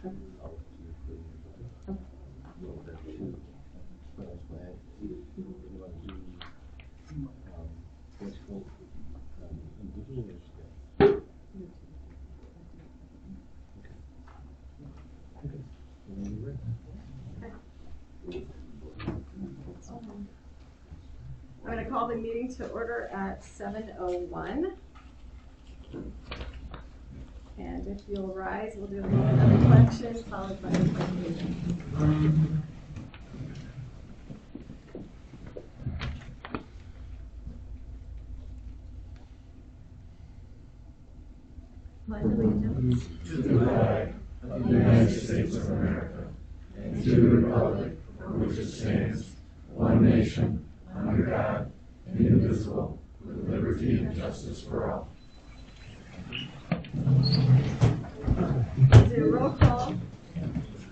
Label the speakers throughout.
Speaker 1: out to your free or something. So that too. But I was going to add, you want to do what's called individually or together? Okay. Okay. And then you're ready.
Speaker 2: I'm going to call the meeting to order at 7:01. And if you'll rise, we'll do a moment of reflection followed by the pledge. Pledge allegiance
Speaker 3: to the flag of the United States of America and to the republic for which it stands, one nation, under God, indivisible, with liberty and justice for all.
Speaker 2: Do roll call.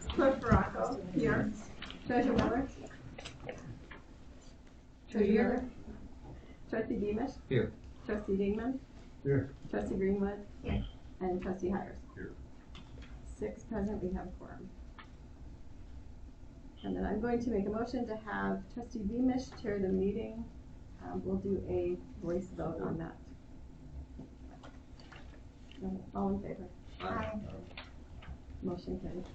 Speaker 2: Clerk Baracco, here. Treasurer Miller. Treasurer Miller. Trustee Beamish.
Speaker 1: Here.
Speaker 2: Trustee Dingman.
Speaker 1: Here.
Speaker 2: Trustee Greenwood.
Speaker 4: Here.
Speaker 2: And Trustee Hires.
Speaker 1: Here.
Speaker 2: 6 present, we have quorum. And then I'm going to make a motion to have Trustee Beamish chair the meeting. We'll do a voice vote on that. All in favor?
Speaker 4: Aye.
Speaker 2: Motion carried.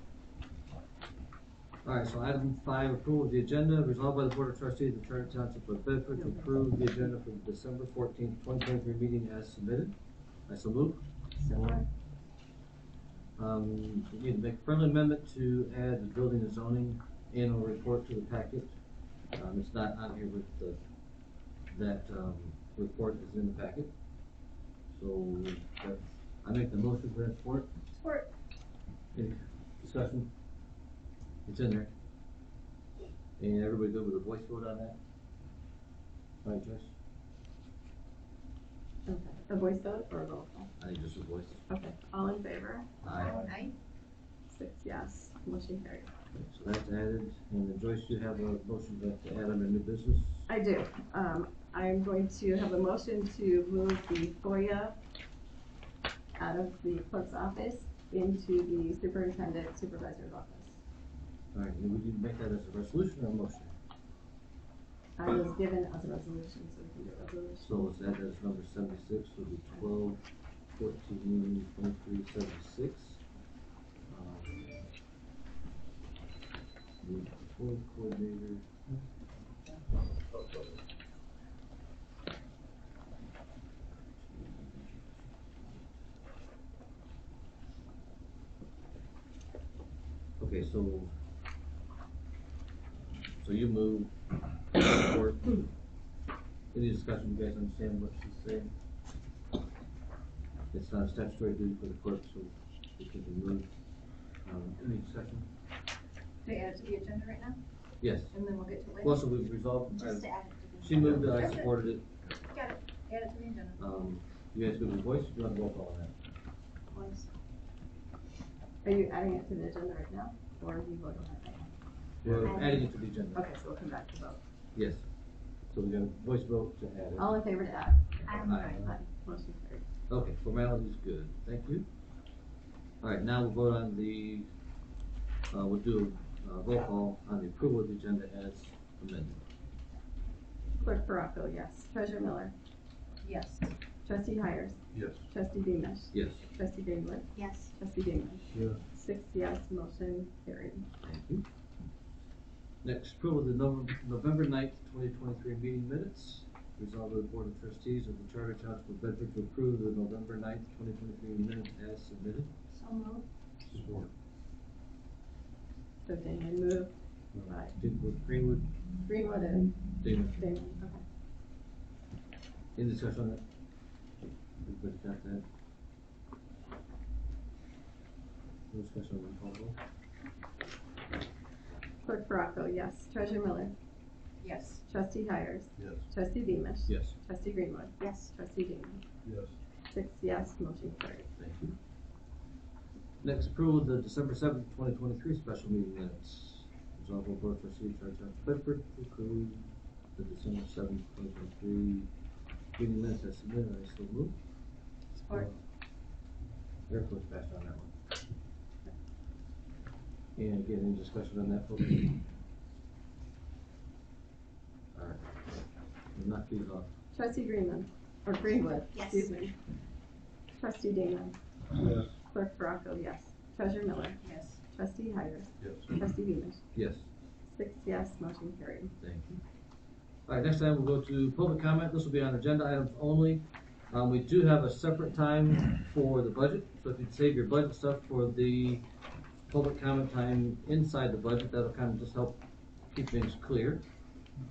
Speaker 5: All right, so item 5, approval of the agenda. Resolved by the Board of Trustees of the Charter Township of Bedford to approve the agenda for the December 14th, 2023 meeting as submitted. I so move.
Speaker 2: Support.
Speaker 5: We need to make a friendly amendment to add the building and zoning annual report to the packet. It's not on here with that report is in the packet. So I make the motion for that support.
Speaker 2: Support.
Speaker 5: Any discussion? It's in there. And everybody good with a voice vote on that? All right, Joyce?
Speaker 2: Okay. A voice vote or a roll call?
Speaker 5: I think just a voice.
Speaker 2: Okay. All in favor?
Speaker 4: Aye.
Speaker 2: 6 yes. Motion carried.
Speaker 5: So that's added. And then Joyce, you have a motion to add under new business?
Speaker 2: I do. I'm going to have a motion to move the FOIA out of the clerk's office into the superintendent supervisor's office.
Speaker 5: All right, and we need to make that as a resolution or a motion?
Speaker 2: I was given as a resolution, so we can do a resolution.
Speaker 5: So let's add that as number 76, so it'll be 12, 14, 23, 76. The FOIA coordinator. Okay, so you move support. Any discussion? You guys understand what she's saying? It's not a statutory duty for the clerk, so it can be moved. Any discussion?
Speaker 4: Do you add it to the agenda right now?
Speaker 5: Yes.
Speaker 4: And then we'll get to it later?
Speaker 5: Well, so we've resolved.
Speaker 4: Just to add it to the
Speaker 5: She moved it, I
Speaker 4: That's it.
Speaker 5: supported it.
Speaker 4: Got it. Add it to the agenda.
Speaker 5: You guys good with voice? You want to roll call on that?
Speaker 4: Voice.
Speaker 2: Are you adding it to the agenda right now, or are you voting on it right now?
Speaker 5: We're adding it to the agenda.
Speaker 2: Okay, so we'll come back to vote.
Speaker 5: Yes. So we're going to voice vote to add it.
Speaker 2: All in favor to add?
Speaker 4: Aye.
Speaker 2: Aye. Motion carried.
Speaker 5: Okay, formality's good. Thank you. All right, now we'll vote on the, we'll do a roll call on the approval of the agenda as amended.
Speaker 2: Clerk Baracco, yes. Treasurer Miller.
Speaker 4: Yes.
Speaker 2: Trustee Hires.
Speaker 1: Yes.
Speaker 2: Trustee Beamish.
Speaker 5: Yes.
Speaker 2: Trustee Greenwood.
Speaker 4: Yes.
Speaker 2: Trustee Dingman.
Speaker 1: Yes.
Speaker 2: 6 yes. Motion carried.
Speaker 5: Thank you. Next, approval of the November 9th, 2023 meeting minutes. Resolved by the Board of Trustees of the Charter Township of Bedford to approve the November 9th, 2023 minutes as submitted.
Speaker 4: So moved.
Speaker 1: Support.
Speaker 2: So Dingman moved. Right.
Speaker 5: Greenwood,
Speaker 2: Greenwood and
Speaker 5: Damon.
Speaker 2: Dingman. Okay.
Speaker 5: Any discussion on that? Everybody got that? No discussion on the call roll?
Speaker 2: Clerk Baracco, yes. Treasurer Miller.
Speaker 4: Yes.
Speaker 2: Trustee Hires.
Speaker 1: Yes.
Speaker 2: Trustee Beamish.
Speaker 5: Yes.
Speaker 2: Trustee Greenwood.
Speaker 4: Yes.
Speaker 2: Trustee Dingman.
Speaker 1: Yes.
Speaker 2: 6 yes. Motion carried.
Speaker 5: Thank you. Next, approval of the December 7th, 2023 special meeting minutes. Resolved by the Board of Trustees, Charter Township of Bedford, to approve the December 7th, 2023 meeting minutes as submitted. I so move.
Speaker 4: Support.
Speaker 5: Eric was fast on that one. And get any discussion on that, folks? Alright. We'll knock these off.
Speaker 2: Trustee Greenwood,
Speaker 4: Yes.
Speaker 2: excuse me. Trustee Damon.
Speaker 1: Yes.
Speaker 2: Clerk Baraco, yes. Treasurer Miller.
Speaker 4: Yes.
Speaker 2: Trustee Hyder.
Speaker 1: Yes.
Speaker 2: Trustee Beamish.
Speaker 5: Yes.
Speaker 2: 6 yes, motion carried.
Speaker 5: Thank you. Alright, next time we'll go to public comment. This will be on agenda items only. We do have a separate time for the budget, so if you'd save your budget stuff for the public comment time inside the budget, that'll kind of just help keep things clear.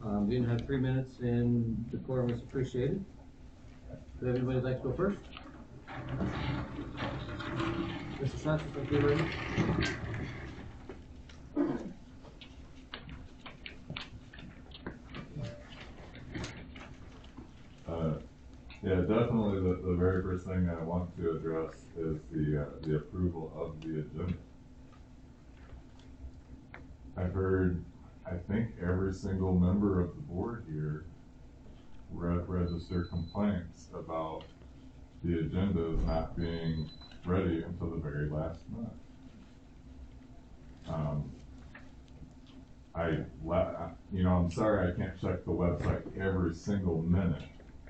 Speaker 5: We're gonna have 3 minutes and decorum is appreciated. Would anybody like to go first? Mr. Schatz, if you're ready.
Speaker 3: Yeah, definitely the very first thing I want to address is the approval of the agenda. I've heard, I think, every single member of the board here register complaints about the agenda not being ready until the very last minute. I'm sorry I can't check the website every single minute,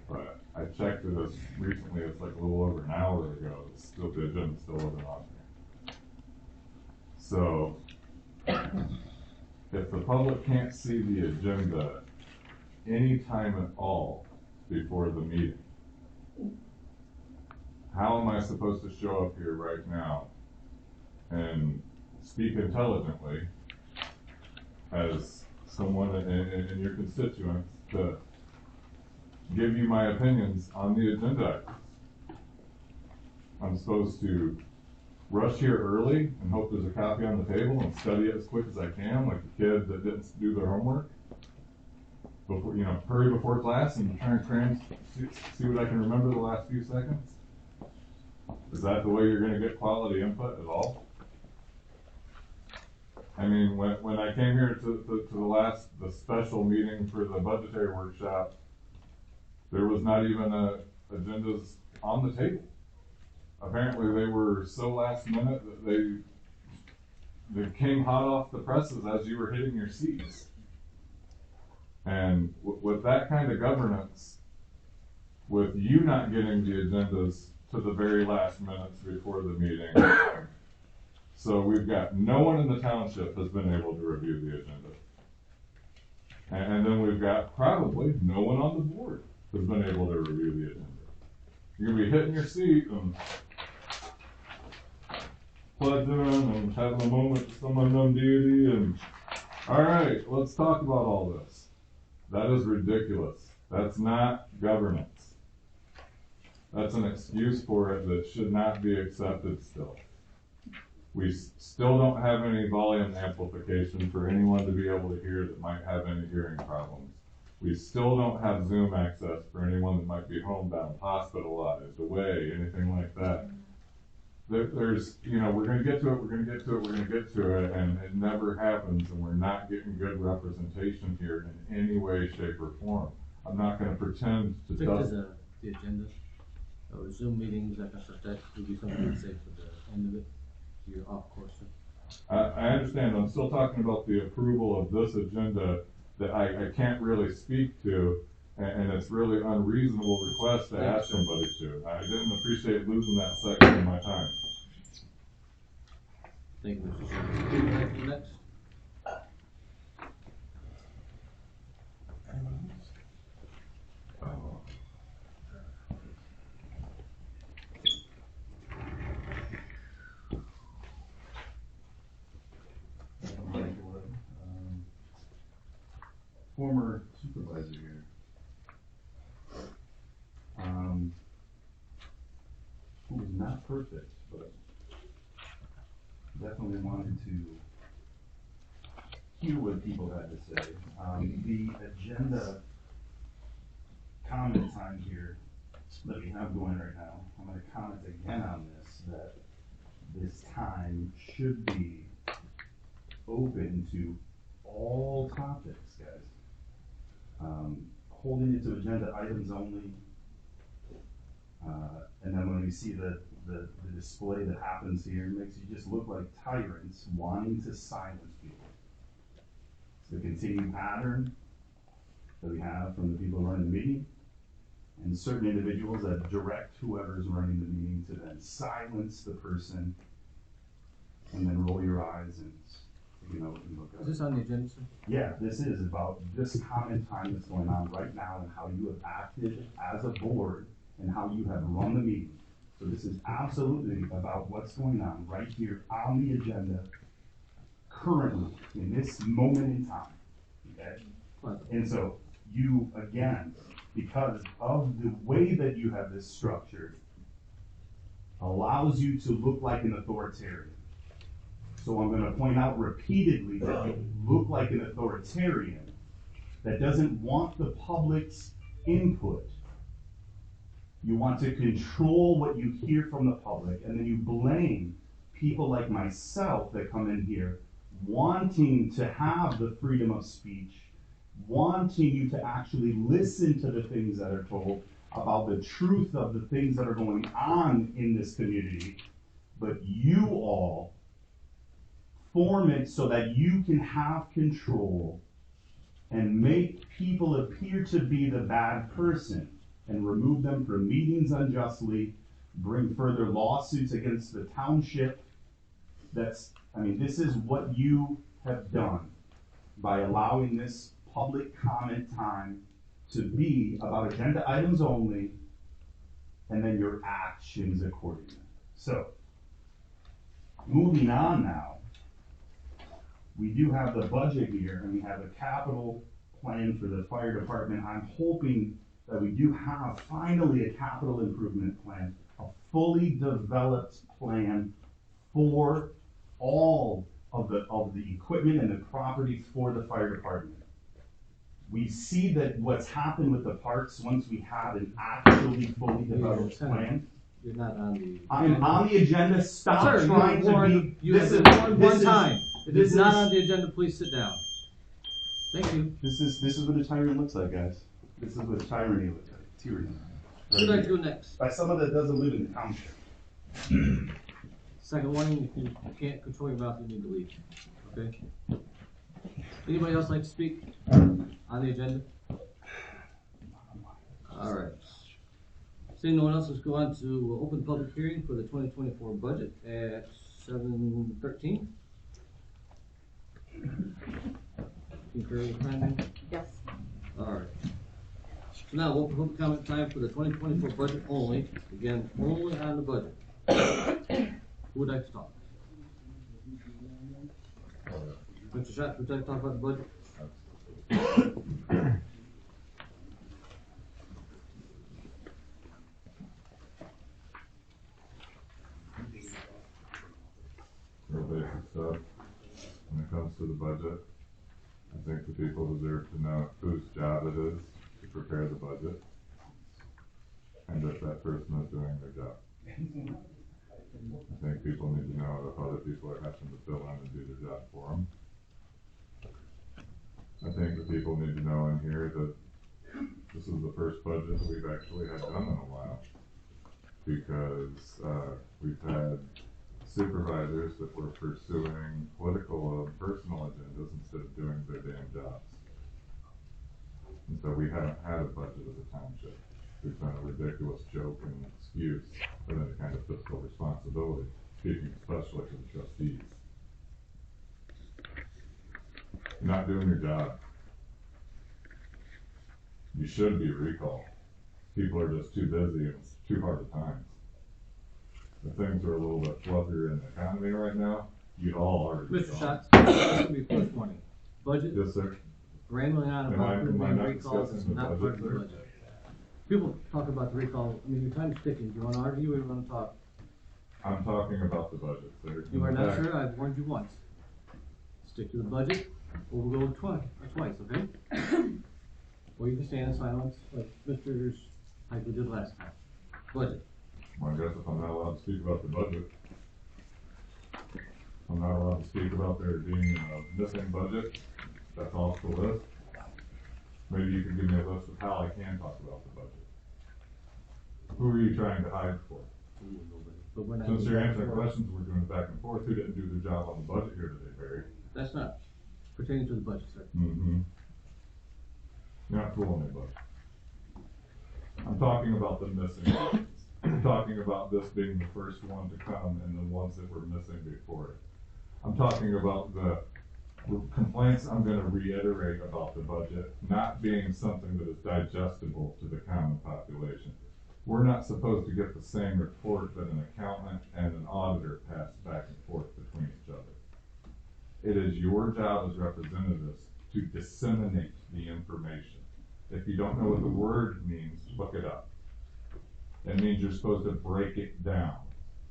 Speaker 3: but I checked it as recently as like a little over an hour ago. The agenda still wasn't on there. So, if the public can't see the agenda any time at all before the meeting, how am I supposed to show up here right now and speak intelligently as someone in your constituents to give you my opinions on the agenda items? I'm supposed to rush here early and hope there's a copy on the table and study it as quick as I can, like a kid that didn't do their homework. Before, hurry before class and try and see what I can remember the last few seconds. Is that the way you're going to get quality input at all? I mean, when I came here to the special meeting for the budgetary workshop, there was not even agendas on the table. Apparently they were so last minute that they came hot off the presses as you were hitting your seats. And with that kind of governance, with you not getting the agendas to the very last minutes before the meeting, so we've got no one in the township has been able to review the agenda. And then we've got probably no one on the board has been able to review the agenda. You're gonna be hitting your seat and pledging and having a moment with some unknown deity and, all right, let's talk about all this. That is ridiculous. That's not governance. That's an excuse for it that should not be accepted still. We still don't have any volume amplification for anyone to be able to hear that might have any hearing problems. We still don't have Zoom access for anyone that might be homebound, hospitalized, away, anything like that. There's, we're going to get to it, and it never happens, and we're not getting good representation here in any way, shape, or form. I'm not going to pretend to
Speaker 5: Stick to the agenda. Zoom meetings, that kind of stuff, that would be something you'd say for the end of it. You're off course.
Speaker 3: I understand. I'm still talking about the approval of this agenda that I can't really speak to, and it's really unreasonable request to ask somebody to. I didn't appreciate losing that second of my time.
Speaker 5: Thank you, Mr. Chairman. Next.
Speaker 1: Former supervisor here. Who was not perfect, but definitely wanted to hear what people had to say. The agenda comment time here that we have going right now, I'm going to comment again on this, that this time should be open to all topics, guys. Holding it to agenda items only, and then when we see that the display that happens here makes you just look like tyrants wanting to silence people. It's the continued pattern that we have from the people running the meeting and certain individuals that direct whoever's running the meeting to then silence the person and then roll your eyes and, you know, and look up.
Speaker 5: Is this on the agenda, sir?
Speaker 1: Yeah, this is about this comment time that's going on right now and how you have acted as a board and how you have run the meeting. So this is absolutely about what's going on right here on the agenda currently in this moment in time, okay? And so you, again, because of the way that you have this structured, allows you to look like an authoritarian. So I'm gonna point out repeatedly that you look like an authoritarian that doesn't want the public's input. You want to control what you hear from the public, and then you blame people like myself that come in here wanting to have the freedom of speech, wanting you to actually listen to the things that are told about the truth of the things that are going on in this community, but you all form it so that you can have control and make people appear to be the bad person and remove them from meetings unjustly, bring further lawsuits against the township. This is what you have done by allowing this public comment time to be about agenda items only, and then your actions accordingly. So, moving on now, we do have the budget here, and we have a capital plan for the fire department. I'm hoping that we do have finally a capital improvement plan, a fully developed plan for all of the equipment and the properties for the fire department. We see that what's happened with the parks once we have an actually fully developed plan.
Speaker 5: You're not on the.
Speaker 1: I'm on the agenda. Stop
Speaker 5: Sir,
Speaker 1: trying to be.
Speaker 5: You have been warned one time. If it's not on the agenda, please sit down. Thank you.
Speaker 1: This is what a tyrant looks like, guys. This is what tyranny looks like. Tyranny.
Speaker 5: What would I do next?
Speaker 1: By someone that doesn't live in the township.
Speaker 5: Second warning, if you can't control your mouth, you need to leave. Okay? Anybody else like to speak on the agenda? All right. Seeing no one else, let's go on to open public hearing for the 2024 budget at 7:13. Concur with timing?
Speaker 2: Yes.
Speaker 5: All right. So now, open public comment time for the 2024 budget only. Again, only on the budget. Who would like to talk? Mr. Schatz, would you like to talk about the budget?
Speaker 3: Real basic stuff. When it comes to the budget, I think the people deserve to know whose job it is to prepare the budget, and if that person is doing their job. I think people need to know if other people are having to fill in and do their job for them. I think the people need to know in here that this is the first budget that we've actually had done in a while, because we've had supervisors that were pursuing political and personal agendas instead of doing their damn jobs. And so we haven't had a budget as a township. We've been a ridiculous joke and excuse for any kind of fiscal responsibility, speaking especially to the trustees. You're not doing your job. You should be recalled. People are just too busy and it's too hard at times. If things are a little bit fluffier in the economy right now, you'd all already be
Speaker 5: Mr.
Speaker 3: gone.
Speaker 5: Schatz, this will be first warning. Budget,
Speaker 3: Yes, sir.
Speaker 5: rambling on about
Speaker 3: Am I
Speaker 5: being
Speaker 3: not
Speaker 5: recalls is
Speaker 3: discussing the
Speaker 5: not part of the
Speaker 3: budget,
Speaker 5: budget. People talk about the recall, I mean, your time's ticking. Do you wanna argue or do you wanna talk?
Speaker 3: I'm talking about the budget, sir.
Speaker 5: You are
Speaker 3: In
Speaker 5: not,
Speaker 3: fact,
Speaker 5: sir. I've warned you once. Stick to the budget, or we'll go twice, okay? Or you can stay in silence, like Mr. Piper did last time. Budget.
Speaker 3: Well, I guess if I'm not allowed to speak about the budget, I'm not allowed to speak about there being a missing budget. That's off the list. Maybe you could give me a list of how I can talk about the budget. Who are you trying to hide for?
Speaker 5: Ooh, nobody. But we're not.
Speaker 3: Since
Speaker 5: doing
Speaker 3: you're
Speaker 5: that
Speaker 3: answering
Speaker 5: for-
Speaker 3: questions, we're doing it back and forth. Who didn't do their job on the budget here today, Barry?
Speaker 5: That's not pertaining to the budget, sir.
Speaker 3: Mm-hmm. You're not fooling anybody. I'm talking about the missing ones. I'm talking about this being the first one to come and the ones that were missing before it. I'm talking about the complaints I'm gonna reiterate about the budget not being something that is digestible to the common population. We're not supposed to get the same report that an accountant and an auditor pass back and forth between each other. It is your job as representatives to disseminate the information. If you don't know what the word means, look it up. It means you're supposed to break it down.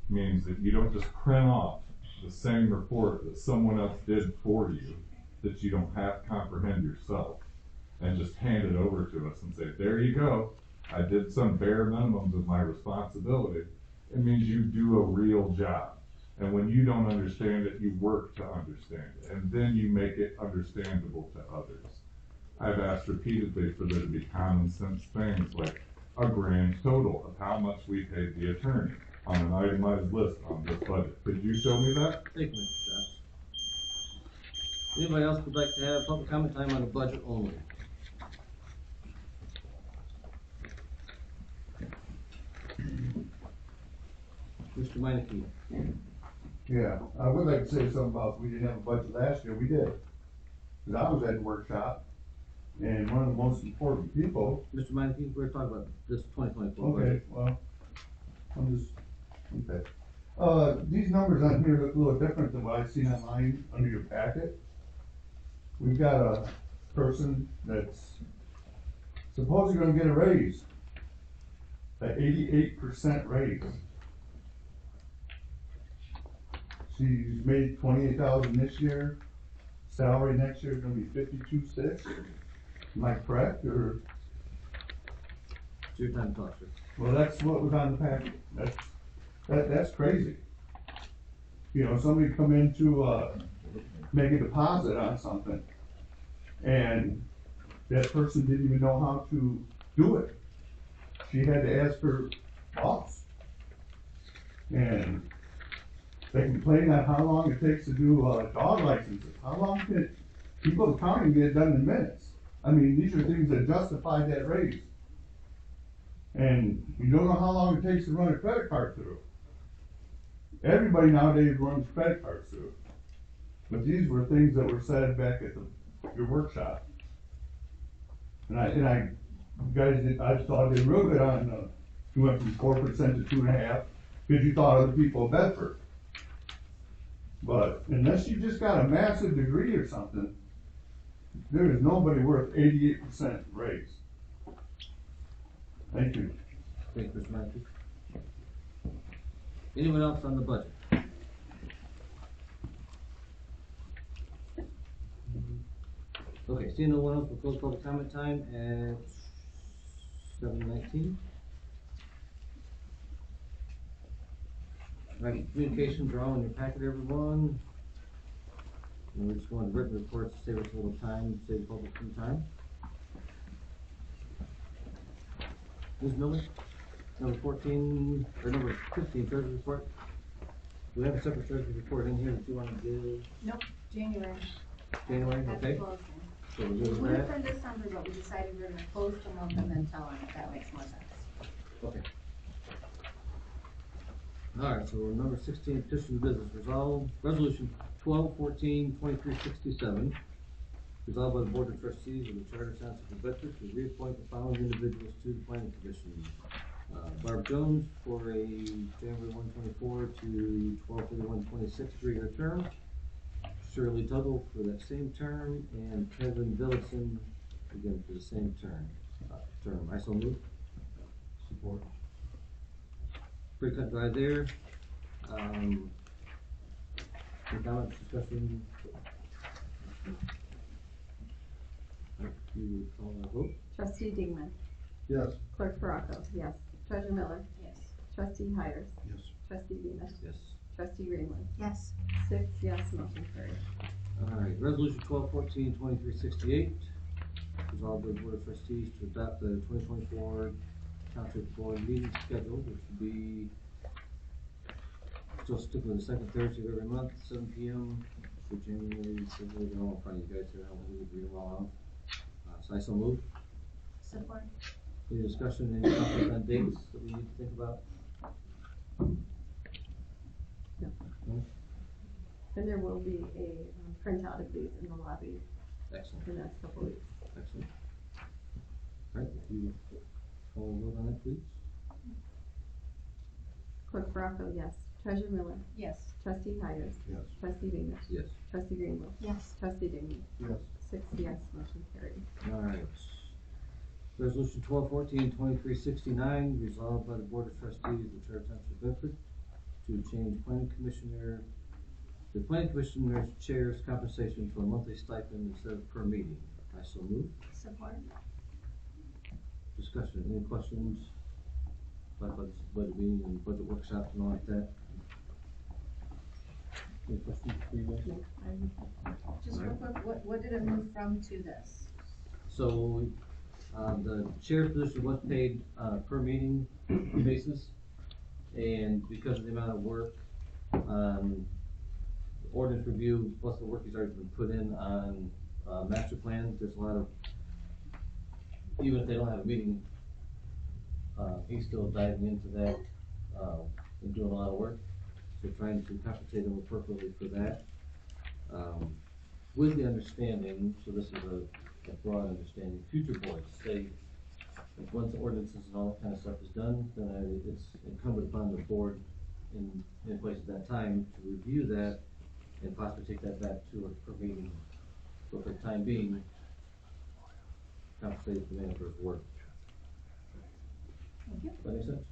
Speaker 3: It means that you don't just print off the same report that someone else did for you, that you don't have to comprehend yourself, and just hand it over to us and say, there you go, I did some bare minimums of my responsibility. It means you do a real job. And when you don't understand it, you work to understand it, and then you make it understandable to others. I've asked repeatedly for there to be common sense things like a grand total of how much we paid the attorney on an itemized list on this budget. Could you show me that?
Speaker 5: Thank you, Mr. Schatz. Anybody else would like to have public comment time on the budget only? Mr. Meineke.
Speaker 6: Yeah, I would like to say something about, we didn't have a budget last year, we did. Cause I was at the workshop, and one of the most important people,
Speaker 5: Mr. Meineke, we're talking about this 2024
Speaker 6: okay,
Speaker 5: budget.
Speaker 6: well, I'm just, okay. These numbers on here look a little different than what I've seen online under your packet. We've got a person that's supposedly gonna get a raise, an 88% raise. She's made 28,000 this year, salary next year is gonna be 52,600. Am I correct, or?
Speaker 5: It's your time to talk, sir.
Speaker 6: Well, that's what was on the packet, that's crazy. You know, somebody come in to, make a deposit on something, and that person didn't even know how to do it. She had to ask her boss. And they complain on how long it takes to do, dog licenses, how long can it, people in county get it done in minutes. I mean, these are things that justify that raise. And you don't know how long it takes to run a credit card through. Everybody nowadays runs credit cards through. But these were things that were said back at your workshop. And I, you guys did, I thought they did real good on, you went from 4% to 2.5%, because you thought of the people of Bedford. But unless you just got a massive degree or something, there is nobody worth 88% raise. Thank you.
Speaker 5: Thank you, Mr. Meineke. Anyone else on the budget? Okay, seeing no one else, we'll close public comment time at 7:19. All right, communications are all in your packet, everyone. And we're just going to written reports to save us a little time, save the public some time. Ms. Miller, number 14, or number 15, treasury report. Do we have a separate treasury report in here that you want to give?
Speaker 4: Nope, January.
Speaker 5: January,
Speaker 4: That's
Speaker 5: okay.
Speaker 4: closing.
Speaker 5: So we'll
Speaker 4: We
Speaker 5: do
Speaker 4: would have
Speaker 5: that.
Speaker 4: done December, but we decided we're gonna close the month and then tell them if that makes more sense.
Speaker 5: Okay. Alright, so number 16, petition business resolved, resolution 12-14-2367. Resolved by the Board of Trustees of the Charter Township of Bedford to reappoint the following individuals to the planning commission. Barb Jones for a January 1/24 to 12/31/26 three-year term. Shirley Tuggle for that same term, and Kevin Villison again for the same term. I so move.
Speaker 6: Support.
Speaker 5: Pretty cut dry there. Any comments, discussion? You would call a vote?
Speaker 2: Trustee Digman,
Speaker 6: Yes.
Speaker 2: Clerk Baraco, yes. Treasurer Miller,
Speaker 4: Yes.
Speaker 2: Trustee Hires,
Speaker 6: Yes.
Speaker 2: Trustee Venus,
Speaker 5: Yes.
Speaker 2: Trustee Greenwood,
Speaker 4: Yes.
Speaker 2: 6 yes, motion carried.
Speaker 5: Alright, resolution 12-14-2368. Resolved by the Board of Trustees to adopt the 2024 Township Board meeting schedule, which would be still stick with the second Thursday of every month, 7 p.m. for January, February, they're all in front of you guys here, I don't need to read them all out. So I so move.
Speaker 4: Support.
Speaker 5: Any discussion, any comments on dates that we need to think about?
Speaker 2: And there will be a printout of these in the lobby
Speaker 5: Excellent,
Speaker 2: in the next couple weeks.
Speaker 5: excellent. All right, if you all vote on that, please.
Speaker 2: Clerk Bronco, yes. Treasurer Miller.
Speaker 4: Yes.
Speaker 2: Trustee Hires.
Speaker 1: Yes.
Speaker 2: Trustee Beamish.
Speaker 5: Yes.
Speaker 2: Trustee Greenwell.
Speaker 4: Yes.
Speaker 2: Trustee Dignan.
Speaker 1: Yes.
Speaker 2: 6 yes, motion carried.
Speaker 5: All right. Resolution 1214-2369, resolved by the Board of Trustees of the Charter Township of Bedford to change the planning commissioner's chair's compensation to a monthly stipend instead of per meeting. I so move.
Speaker 4: Support.
Speaker 5: Discussion, any questions? About this budget meeting and budget workshops and all like that? Any questions for you guys?
Speaker 2: No,
Speaker 4: Just real quick, what did it move from to this?
Speaker 5: So, the chair position was paid, per meeting basis, and because of the amount of work, ordinance review, plus the work he's already been put in on, master plan, there's a lot of, even if they don't have a meeting, he's still diving into that, and doing a lot of work, so trying to compensate him appropriately for that. With the understanding, so this is a broad understanding, future boards say, if once the ordinances and all that kind of stuff is done, then it's incumbent upon the board in place at that time to review that and possibly take that back to a per meeting. So for the time being, compensate the man for his work.
Speaker 4: Thank you.
Speaker 5: That makes sense?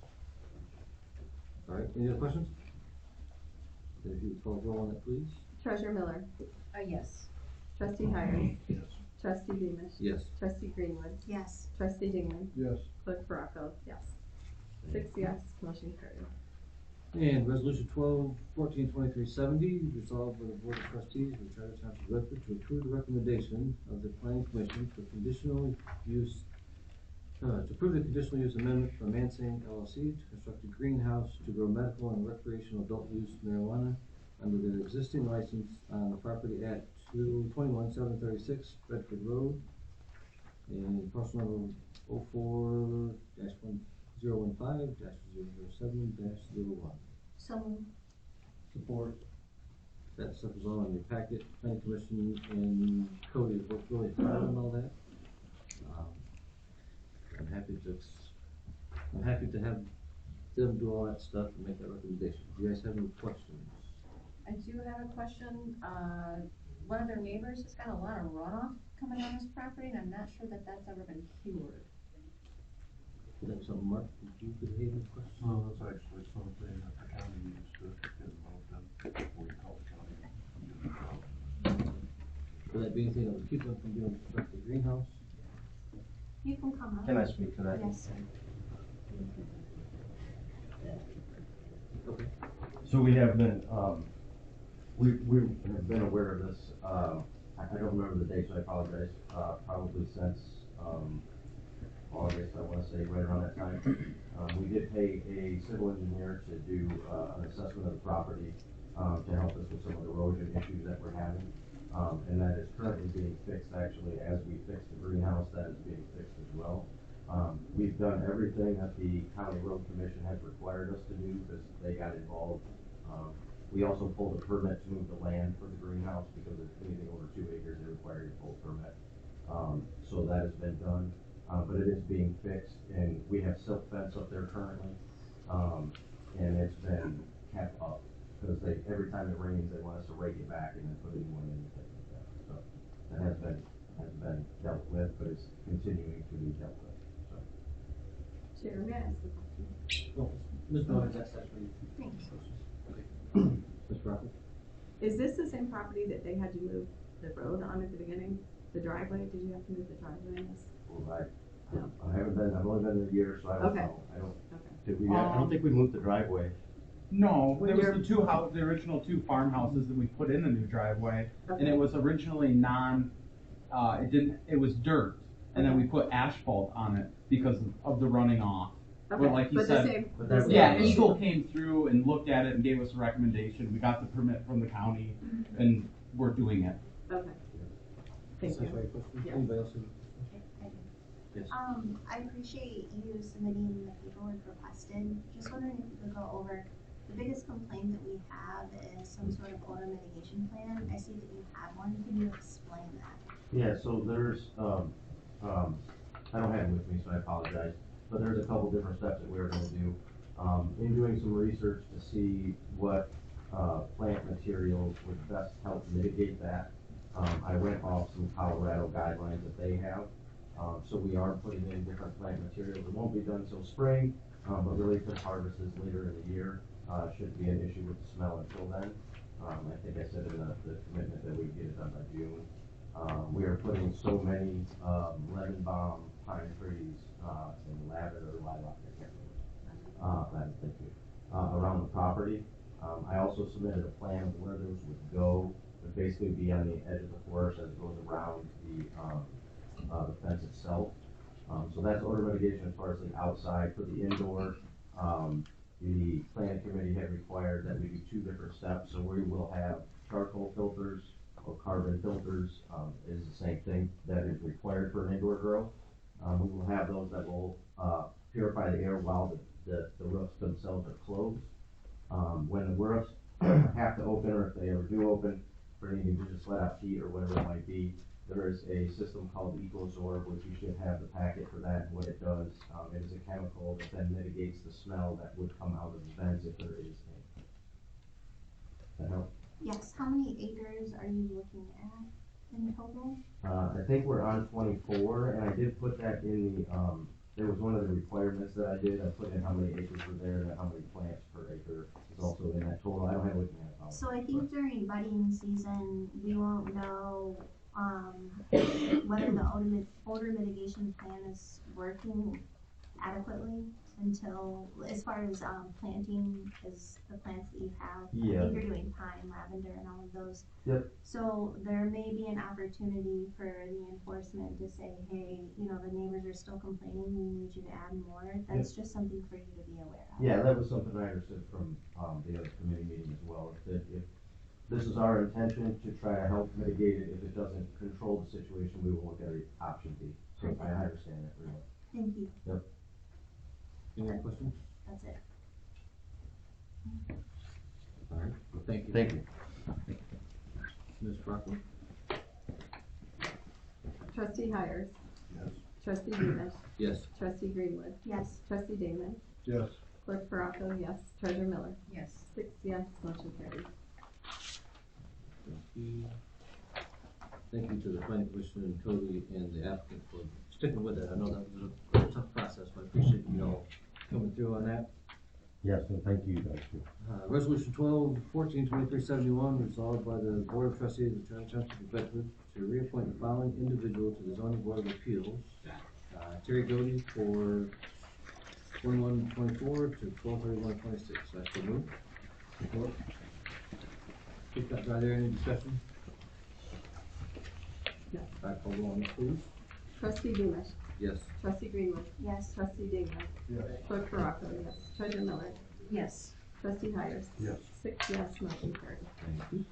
Speaker 5: All right, any other questions? Then if you would call roll on that, please.
Speaker 2: Treasurer Miller.
Speaker 4: Yes.
Speaker 2: Trustee Hires.
Speaker 1: Yes.
Speaker 2: Trustee Beamish.
Speaker 5: Yes.
Speaker 2: Trustee Greenwood.
Speaker 4: Yes.
Speaker 2: Trustee Dignan.
Speaker 1: Yes.
Speaker 2: Clerk Bronco, yes. 6 yes, motion carried.
Speaker 5: And resolution 1214-2370, resolved by the Board of Trustees of the Charter Township of Bedford to approve the recommendation of the Planning Commission for conditional use, to approve the conditional use amendment for Mansing LLC to construct a greenhouse to grow medical and recreational adult use marijuana under their existing license on the property at 21736 Bedford Road, and parcel number 04-1015-007-01.
Speaker 4: So moved.
Speaker 5: Support. That stuff is all in your packet. Planning Commission and Cody have worked really hard on all that. I'm happy to have them do all that stuff and make that recommendation. Do you guys have any questions?
Speaker 4: I do have a question. One of their neighbors has got a lot of runoff coming on his property, and I'm not sure that that's ever been cured.
Speaker 5: Is that something, Mark, did you have any questions?
Speaker 1: Well, that's actually something that the county used to get involved in, before we called the county.
Speaker 5: Would that be anything that would keep them from being able to construct the greenhouse?
Speaker 4: You can come up.
Speaker 7: Can I speak to that?
Speaker 4: Yes, sir.
Speaker 5: Okay.
Speaker 7: So we have been, we have been aware of this, I don't remember the date, so I apologize, probably since, August, I wanna say, right around that time. We did pay a civil engineer to do, an assessment of the property, to help us with some of the erosion issues that we're having. And that is currently being fixed, actually, as we fix the greenhouse, that is being fixed as well. We've done everything that the County Road Commission has required us to do, because they got involved. We also pulled a permit to move the land for the greenhouse, because if anything over 2 acres, they require a full permit. So that has been done, but it is being fixed, and we have silk fence up there currently. And it's been kept up, because every time it rains, they want us to rake it back and then put a new one in and things like that. So that has been dealt with, but it's continuing to be dealt with, so.
Speaker 2: Chair, may I ask a question?
Speaker 5: Well, Ms. Miller, that's for you.
Speaker 4: Thanks.
Speaker 5: Okay. Ms. Crawford?
Speaker 2: Is this the same property that they had to move the road on at the beginning? The driveway, did you have to move the driveway in this?
Speaker 7: Well,
Speaker 2: No.
Speaker 7: I've only been there a year, so I don't
Speaker 2: Okay.
Speaker 7: know. I don't,
Speaker 2: Okay.
Speaker 7: did we, I don't think we moved the driveway.
Speaker 8: No,
Speaker 2: When
Speaker 8: there was
Speaker 2: you're-
Speaker 8: the original 2 farmhouses that we put in the new driveway, and
Speaker 2: Okay.
Speaker 8: it was originally it was dirt, and then we put asphalt on it because of the running off. But like you
Speaker 2: But the
Speaker 8: said,
Speaker 2: same,
Speaker 7: but
Speaker 2: the
Speaker 7: that-
Speaker 2: same
Speaker 8: yeah,
Speaker 2: issue.
Speaker 8: Eagle came through and looked at it and gave us a recommendation. We got the permit from the county and we're doing it.
Speaker 2: Okay. Thank
Speaker 5: That's
Speaker 2: you.
Speaker 5: my question.
Speaker 2: Yeah.
Speaker 5: Anybody else?
Speaker 9: I do.
Speaker 5: Yes.
Speaker 9: I appreciate you submitting the paperwork requested. Just wondering if you could go over, the biggest complaint that we have is some sort of odor mitigation plan. I see that you have one. Can you explain that?
Speaker 7: Yeah, so there's, I don't have it with me, so I apologize, but there's a couple different steps that we're gonna do. In doing some research to see what, plant materials would best help mitigate that, I went off some Colorado guidelines that they have. So we are putting in different plant materials. It won't be done till spring, but really because harvest is later in the year, shouldn't be an issue with the smell until then. I think I said in the commitment that we'd get it done by June. We are putting so many, lemon balm, pine trees, and lavender or lilac, I can't remember. Lavender, thank you, around the property. I also submitted a plan of where those would go, would basically be on the edge of the forest as it goes around the fence itself. So that's odor mitigation as far as the outside. For the indoor, the planning committee had required that we do two different steps. So we will have charcoal filters or carbon filters, is the same thing that is required for an indoor grow. We will have those that will, purify the air while the roofs themselves are closed. When the roofs have to open, or if they ever do open, for needing to just let out heat or whatever it might be, there is a system called EcoZorb, which you should have the packet for that. And what it does, it is a chemical that then mitigates the smell that would come out of the vents if there is any. That help?
Speaker 9: Yes, how many acres are you looking at in total?
Speaker 7: I think we're on 24, and I did put that in the, there was one of the requirements that I did. I put in how many acres were there and how many plants per acre is also in that total. I don't have it with me.
Speaker 9: So I think during budding season, we won't know, whether the odor mitigation plan is working adequately until, as far as, planting is the plants that you have. I
Speaker 7: Yeah.
Speaker 9: think you're doing pine, lavender and all of those.
Speaker 7: Yep.
Speaker 9: So there may be an opportunity for the enforcement to say, hey, you know, the neighbors are still complaining, we need you to add more. That's just something for you to be aware of.
Speaker 7: Yeah, that was something I understood from, the other committee meeting as well, that if this is our intention to try to help mitigate it, if it doesn't control the situation, we will look at option B. So I understand that very well.
Speaker 9: Thank you,
Speaker 5: Any other questions?
Speaker 9: that's it.
Speaker 5: All right, well, thank you.
Speaker 7: Thank you.
Speaker 5: Ms. Rockwell?
Speaker 2: Trustee Hires.
Speaker 6: Yes.
Speaker 2: Trustee Demus.
Speaker 5: Yes.
Speaker 2: Trustee Greenwood.
Speaker 9: Yes.
Speaker 2: Trustee Damon.
Speaker 6: Yes.
Speaker 2: Clerk Baraco, yes. Treasurer Miller.
Speaker 4: Yes.
Speaker 2: 6 yes, motion carries.
Speaker 5: Thank you. Thank you to the planning commission and Cody and the applicant for sticking with it. I know that was a tough process, but I appreciate you all coming through on that.
Speaker 7: Yes, and thank you guys too.
Speaker 5: Resolution 12-14-2371, resolved by the Board of Trustees of Turner Township of Bedford to reappoint the following individual to the zoning board of appeals. Terry Doty for 21-24 to 12-31-26. That's the move. Support. Keep that right there. Any discussion?
Speaker 2: No.
Speaker 5: Back call roll on this, please.
Speaker 2: Trustee Demus.
Speaker 5: Yes.
Speaker 2: Trustee Greenwood.
Speaker 9: Yes.
Speaker 2: Trustee Damon.
Speaker 6: Yes.
Speaker 2: Clerk Baraco, yes. Treasurer Miller.
Speaker 4: Yes.
Speaker 2: Trustee Hires.
Speaker 6: Yes.
Speaker 2: 6 yes, motion carries.
Speaker 5: Thank you.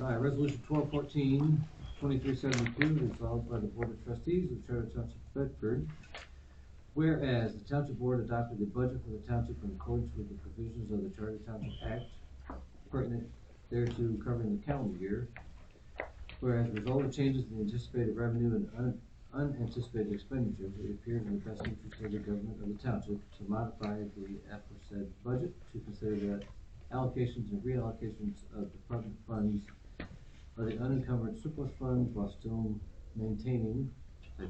Speaker 5: All right, resolution 12-14-2372, resolved by the Board of Trustees of Charter Township of Bedford. Whereas the Township Board adopted the budget for the township in accordance with the provisions of the Charter Township Act pertinent thereto covering the calendar year. Whereas as a result of changes in the anticipated revenue and unanticipated expenditures, it appears in the best interest of the government of the township to modify the aforesaid budget to consider the allocations and reallocations of department funds of the unencumbered surplus funds while still maintaining a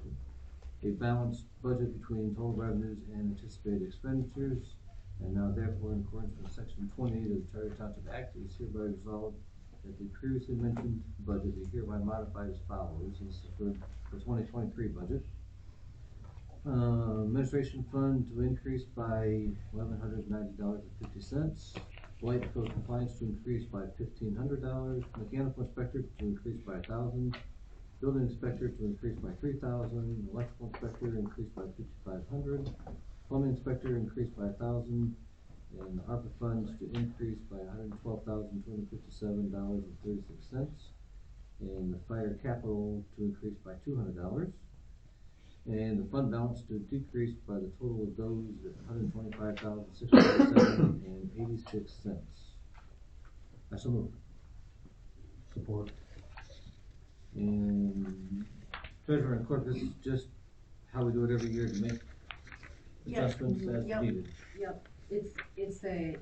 Speaker 5: balanced budget between total revenues and anticipated expenditures. And now therefore, in accordance with section 28 of the Charter Township Act, it is hereby resolved that the previously mentioned budget be hereby modified as follows. This is for the 2023 budget. Administration fund to increase by $1,190.50. Blight code compliance to increase by $1,500. Mechanical inspector to increase by $1,000. Building inspector to increase by 3,000, electrical inspector increased by 5,500, plumbing inspector increased by 1,000, and the ARPA funds to increase by $112,257.36, and the fire capital to increase by $200, and the fund balance to decrease by the total of those at $125,647.86. I so move.
Speaker 3: Support.
Speaker 5: And treasurer and clerk, this is just how we do it every year to make adjustments as
Speaker 4: Yep.
Speaker 5: needed.
Speaker 4: Yep, it's a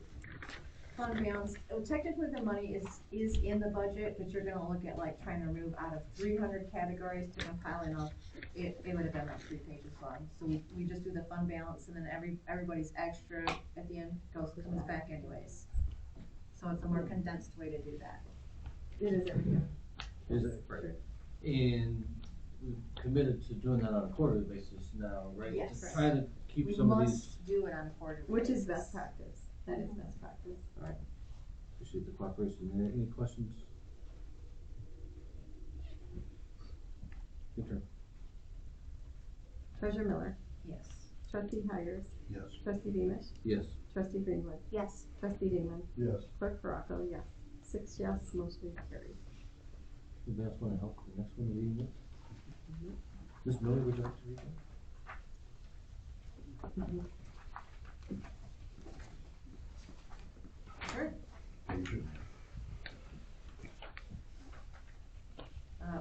Speaker 4: fund balance, technically the money is in the budget, but you're gonna look at like trying to remove out of 300 categories to compile enough, it would have been like 3 pages long, so we just do the fund balance, and then everybody's extra at the end comes back anyways. So it's a more condensed way to do that.
Speaker 2: It is every year.
Speaker 5: Is it? Right. And we've committed to doing that on a quarterly basis now, right?
Speaker 4: Yes.
Speaker 5: To try to keep
Speaker 4: We
Speaker 5: some of these.
Speaker 4: must do it on a quarterly
Speaker 2: Which is
Speaker 4: basis.
Speaker 2: best practice. That is best practice.
Speaker 5: Appreciate the cooperation there. Any questions? Your turn.
Speaker 2: Treasurer Miller,
Speaker 4: Yes.
Speaker 2: trustee Hires,
Speaker 3: Yes.
Speaker 2: trustee Beamish,
Speaker 5: Yes.
Speaker 2: trustee Greenwood,
Speaker 9: Yes.
Speaker 2: trustee Damon,
Speaker 3: Yes.
Speaker 2: clerk Baraco, yes. 6 yes, motion carries.
Speaker 5: Anybody else want to help the next one to read it? Ms. Miller, would you like to read that?
Speaker 4: Sure.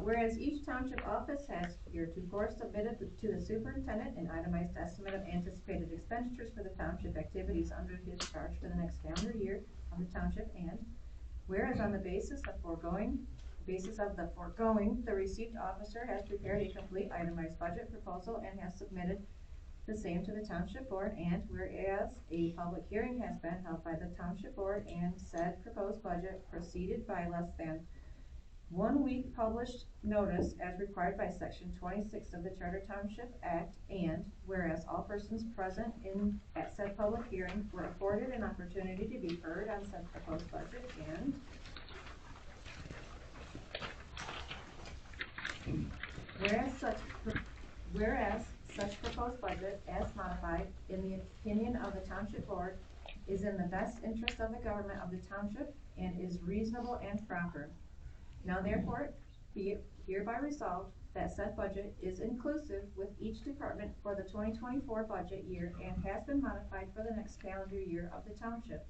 Speaker 4: Whereas each township office has heretofore submitted to the superintendent an itemized estimate of anticipated expenditures for the township activities under his charge for the next calendar year of the township, and whereas on the basis of the foregoing, the received officer has prepared a complete itemized budget proposal and has submitted the same to the township board, and whereas a public hearing has been held by the township board and said proposed budget preceded by less than 1 week published notice as required by section 26 of the Charter Township Act, and whereas all persons present at said public hearing were afforded an opportunity to be heard on said proposed budget, and whereas such proposed budget, as modified, in the opinion of the township board, is in the best interest of the government of the township and is reasonable and proper. Now therefore, be it hereby resolved that said budget is inclusive with each department for the 2024 budget year and has been modified for the next calendar year of the township.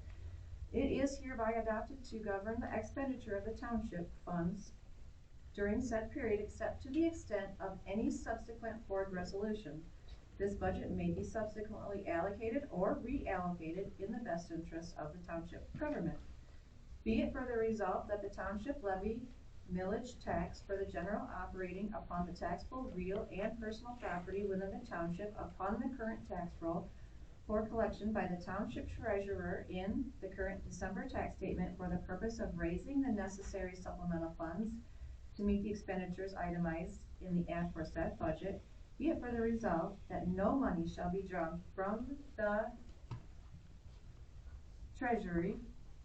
Speaker 4: It is hereby adopted to govern the expenditure of the township funds during said period, except to the extent of any subsequent board resolution. This budget may be subsequently allocated or reallocated in the best interest of the township government. Be it further resolved that the township levy millage tax for the general operating upon the taxable real and personal property within the township upon the current tax roll for collection by the township treasurer in the current December tax statement for the purpose of raising the necessary supplemental funds to meet the expenditures itemized in the aforesaid budget. Be it further resolved that no money shall be drawn from the treasury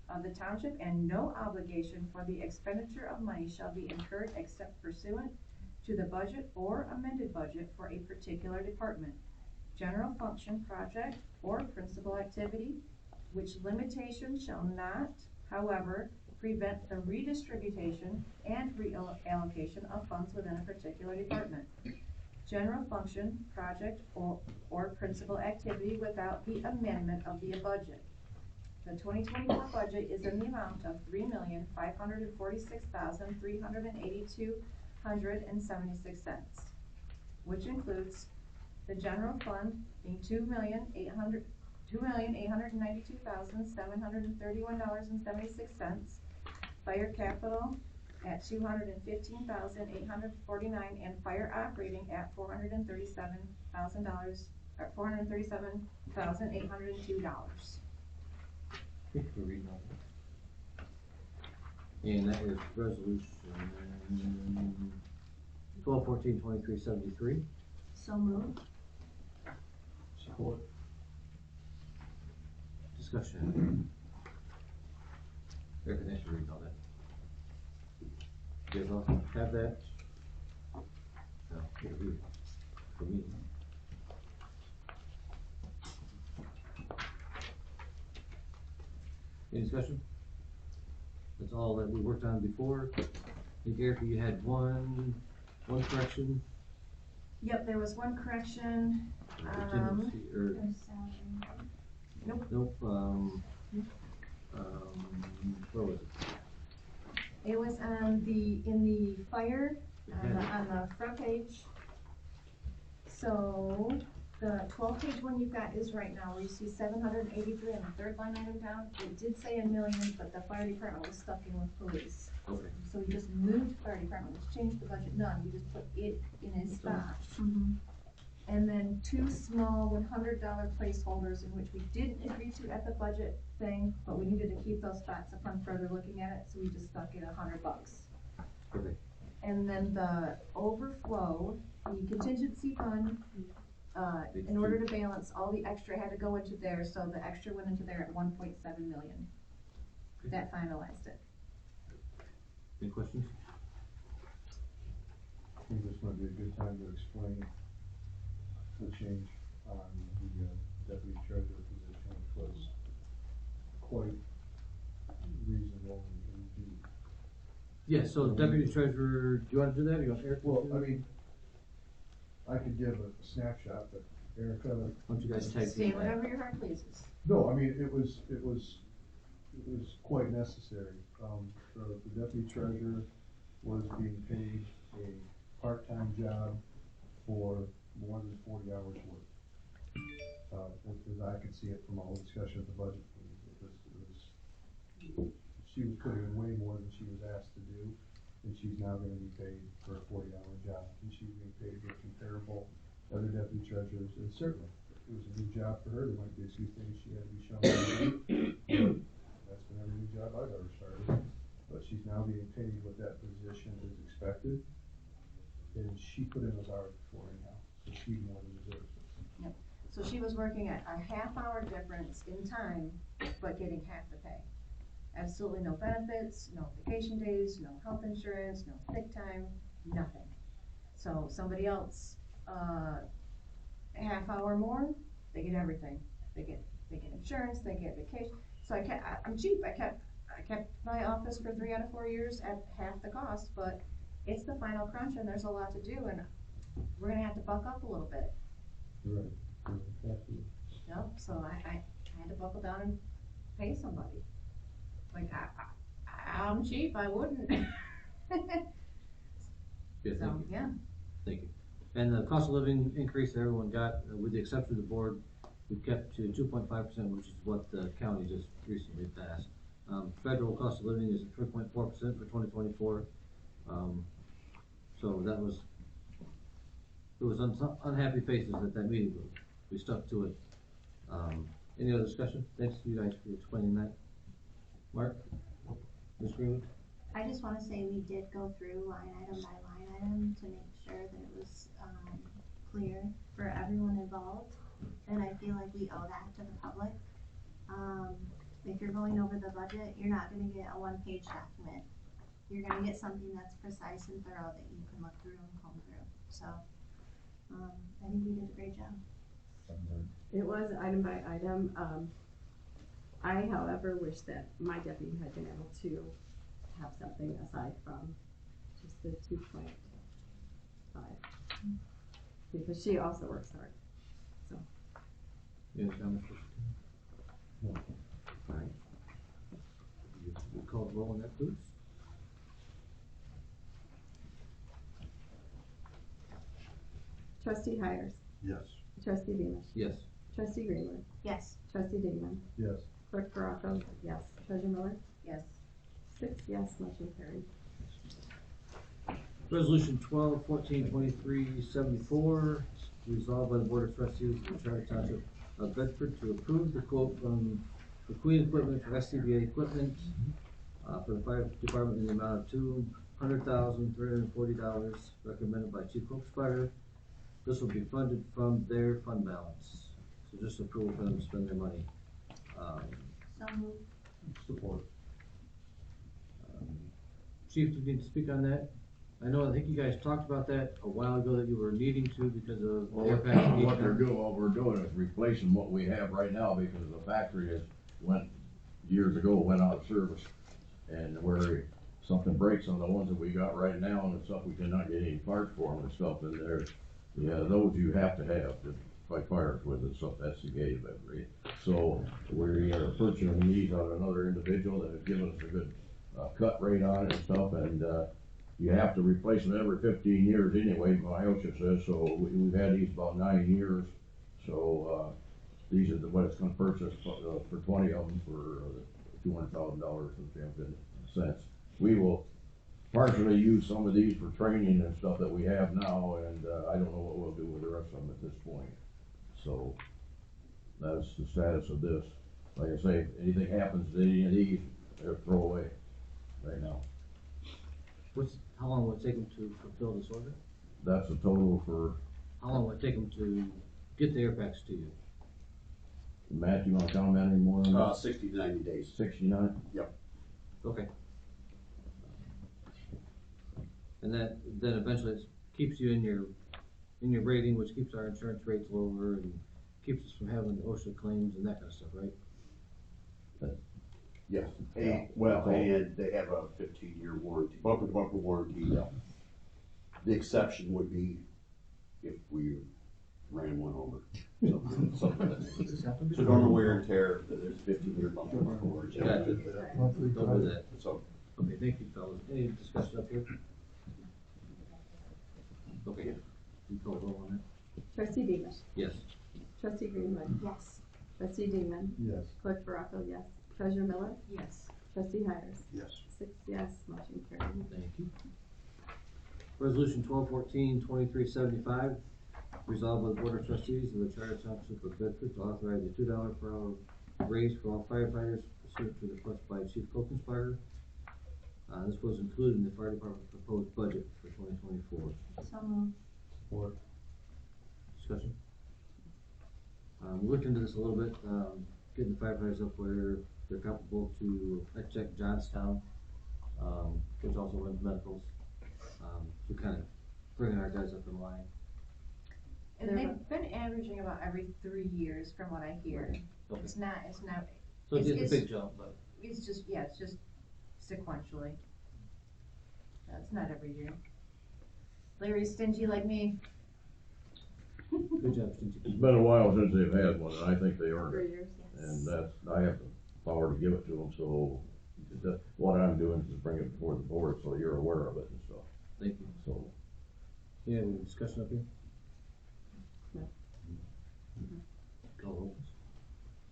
Speaker 4: of the township, and no obligation for the expenditure of money shall be incurred except pursuant to the budget or amended budget for a particular department, general function, project, or principal activity, which limitation shall not, however, prevent the redistribution and reallocation of funds within a particular department, general function, project, or principal activity without the amendment of the budget. The 2024 budget is in the amount of $3,546,382.76, which includes the general fund being $2,892,731.76, fire capital at $215,849, and fire operating at $437,802.
Speaker 5: Thank you for reading all that. And that is resolution 12/14/2373.
Speaker 9: So moved.
Speaker 3: Support.
Speaker 5: Discussion. Eric, thanks for reading all that. You guys all have that? Here, for me. Any discussion? That's all that we worked on before. I think Erica, you had one correction.
Speaker 4: Yep, there was one correction.
Speaker 5: Contingency, or,
Speaker 9: There's salary.
Speaker 5: nope, where was it?
Speaker 4: It was on in the fire,
Speaker 5: It had
Speaker 4: on the front page. So, the 12-page one you've got is right now, where you see 783 on the third line item down. It did say 1 million, but the fire department was stuck in with police.
Speaker 5: Okay.
Speaker 4: So we just moved fire department, which changed the budget none, we just put it in its spot.
Speaker 9: Mm-hmm.
Speaker 4: And then 2 small $100 placeholders in which we didn't agree to at the budget thing, but we needed to keep those spots upon further looking at it, so we just stuck it $100.
Speaker 5: Okay.
Speaker 4: And then the overflow, the contingency fund, in order to balance, all the extra had to go into there, so the extra went into there at 1.7 million. That finalized it.
Speaker 5: Any questions?
Speaker 3: I think this might be a good time to explain the change on the deputy treasurer position, which was quite reasonable indeed.
Speaker 5: Yeah, so deputy treasurer, do you wanna do that, or you want Eric? to
Speaker 3: Well,
Speaker 5: do
Speaker 3: I
Speaker 5: it?
Speaker 3: mean, I could give a snapshot, but Erica,
Speaker 5: Why don't you guys tag
Speaker 4: Say
Speaker 5: team that?
Speaker 4: whatever your heart pleases.
Speaker 3: no, I mean, it was quite necessary. The deputy treasurer was being paid a part-time job for more than 40 hours work. As I could see it from all the discussion at the budget meeting, she was putting in way more than she was asked to do, and she's now gonna be paid for a 40-hour job, and she's being paid with comparable other deputy treasurers, and certainly, it was a new job for her, there might be a few things she had to be shown how to do. That's been every new job I've ever started, but she's now being paid what that position is expected, and she put in those hours before anyhow, so she more than deserves it.
Speaker 4: So she was working at a half-hour difference in time, but getting half the pay. Absolutely no benefits, no vacation days, no health insurance, no sick time, nothing. So somebody else, a half hour more, they get everything. They get insurance, they get vacation. So I'm cheap, I kept my office for 3 out of 4 years at half the cost, but it's the final crunch and there's a lot to do and we're gonna have to buck up a little bit.
Speaker 3: Right, exactly.
Speaker 4: Yep, so I had to buckle down and pay somebody. Like, I'm cheap, I wouldn't.
Speaker 5: Yeah, thank
Speaker 4: So,
Speaker 5: you.
Speaker 4: yeah.
Speaker 5: Thank you. And the cost of living increase that everyone got, with the exception of the board, we've kept to 2.5%, which is what the county just recently passed. Federal cost of living is at 3.4% for 2024. So that was, there was unhappy faces at that meeting, but we stuck to it. Any other discussion? Thanks to you guys for explaining that. Mark? Ms. Greenwood?
Speaker 9: I just wanna say we did go through line item by line item to make sure that it was, clear for everyone involved. And I feel like we owe that to the public. If you're going over the budget, you're not gonna get a 1-page document. You're gonna get something that's precise and thorough that you can look through and comb through. So, I think we did a great job.
Speaker 2: It was item by item. I, however, wish that my deputy had been able to have something aside from just the 2.5. Because she also works hard, so.
Speaker 5: Any comments?
Speaker 3: No.
Speaker 5: Alright. You call roll on that, please?
Speaker 2: Trustee Hires,
Speaker 3: Yes.
Speaker 2: Trustee Beamish,
Speaker 5: Yes.
Speaker 2: Trustee Greenwood,
Speaker 9: Yes.
Speaker 2: Trustee Dignan,
Speaker 3: Yes.
Speaker 2: Clerk Baraco, yes. Treasurer Miller,
Speaker 4: Yes.
Speaker 2: 6 yes, motion carried.
Speaker 5: Resolution 12-14-23-74, resolved by the Board of Trustees of the Charter Township of Bedford to approve the quote from the Queen Equipment for SCBA equipment, for the fire department in the amount of $200,340, recommended by Chief Hochsprider. This will be funded from their fund balance, so just approval for them to spend their money.
Speaker 9: So moved.
Speaker 3: Support.
Speaker 5: Chief, do you need to speak on that? I think you guys talked about that a while ago, that you were needing to because of
Speaker 3: Well,
Speaker 5: air pack.
Speaker 3: what we're doing is replacing what we have right now because the factory years ago went out of service. And where something breaks on the ones that we got right now and stuff, we cannot get any parts for them and stuff in there. Yeah, those you have to fight fires with and stuff, that's the gate of it, right? So we are purchasing these on another individual that has given us a good, cut rate on it and stuff, and, you have to replace them every 15 years anyway, my OSHA says, so we've had these about 9 years. So, these are what it's gonna purchase for 20 of them for $200,000. We will partially use some of these for training and stuff that we have now, and, I don't know what we'll do with the rest of them at this point. So, that's the status of this. Like I say, if anything happens to any of these, they're throw away right now.
Speaker 5: How long will it take them to fulfill this order?
Speaker 3: That's a total for,
Speaker 5: How long will it take them to get the air packs to you?
Speaker 3: Matt, you wanna comment any more on that?
Speaker 10: 60 to 90 days.
Speaker 3: 69?
Speaker 5: Okay. And that, then eventually it keeps you in your rating, which keeps our insurance rates lower and keeps us from having OSHA claims and that kind of stuff, right?
Speaker 10: Yes,
Speaker 3: Yeah.
Speaker 10: and they have a 15-year warranty, bumper-to-bumper warranty.
Speaker 3: Yeah.
Speaker 10: The exception would be if we ran one over. Something like that. So normal wear and tear, there's 15-year bumper-to-bumper warranty.
Speaker 5: Gotcha. Don't do that.
Speaker 10: So,
Speaker 5: Okay, thank you, fellas. Any discussion up here? Okay, you call roll on that?
Speaker 2: Trustee Beamish,
Speaker 5: Yes.
Speaker 2: trustee Greenwood,
Speaker 9: Yes.
Speaker 2: trustee Dingman,
Speaker 6: Yes.
Speaker 2: clerk Baraco, yes. Treasurer Miller,
Speaker 4: Yes.
Speaker 2: trustee Hires,
Speaker 10: yes.
Speaker 2: 6 yes, motion carried.
Speaker 5: Thank you. Resolution 1214-2375, resolved by the Board of Trustees of the Charter Township of Bedford to authorize a $2 per hour raise for all firefighters pursuant to the request by Chief Co-Conspirator. This was included in the fire department's proposed budget for 2024.
Speaker 9: So moved.
Speaker 6: Support.
Speaker 5: Discussion? We looked into this a little bit, getting the firefighters up where they're comfortable to check Johnstown, which also runs medicals. So kind of bringing our guys up in line.
Speaker 4: And they've been averaging about every 3 years from what I hear.
Speaker 5: Okay.
Speaker 4: It's not,
Speaker 5: So it's
Speaker 4: it's-
Speaker 5: a big jump, but
Speaker 4: it's just sequentially. That's not every year. Larry's stingy like me.
Speaker 5: good job, Stingy.
Speaker 3: It's been a while since they've had one, and I think they earned
Speaker 2: 3
Speaker 3: it.
Speaker 2: years.
Speaker 3: And I have the power to give it to them, so what I'm doing is bring it before the board, so you're aware of it and stuff,
Speaker 5: Thank you.
Speaker 3: so.
Speaker 5: Yeah, any discussion up here?
Speaker 2: No.
Speaker 5: Call roll.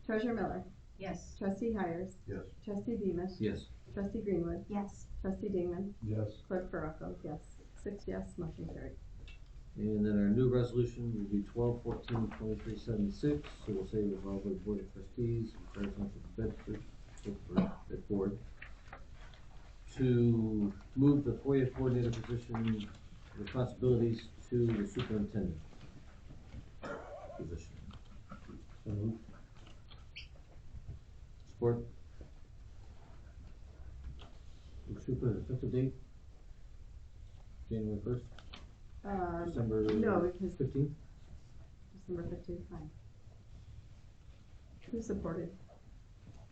Speaker 2: Treasurer Miller,
Speaker 4: Yes.
Speaker 2: trustee Hires,
Speaker 6: Yes.
Speaker 2: trustee Beamish,
Speaker 5: Yes.
Speaker 2: trustee Greenwood,
Speaker 9: Yes.
Speaker 2: trustee Dingman,
Speaker 6: Yes.
Speaker 2: clerk Baraco, yes. 6 yes, motion carried.
Speaker 5: And then our new resolution will be 1214-2376, so we'll say resolved by the Board of Trustees of the Charter Township of Bedford Board to move the FOIA coordinator position responsibilities to the superintendent position. Support. Super, effective date? January 1st? December
Speaker 2: No, because
Speaker 5: 15th?
Speaker 2: December 15th, fine. Who supported?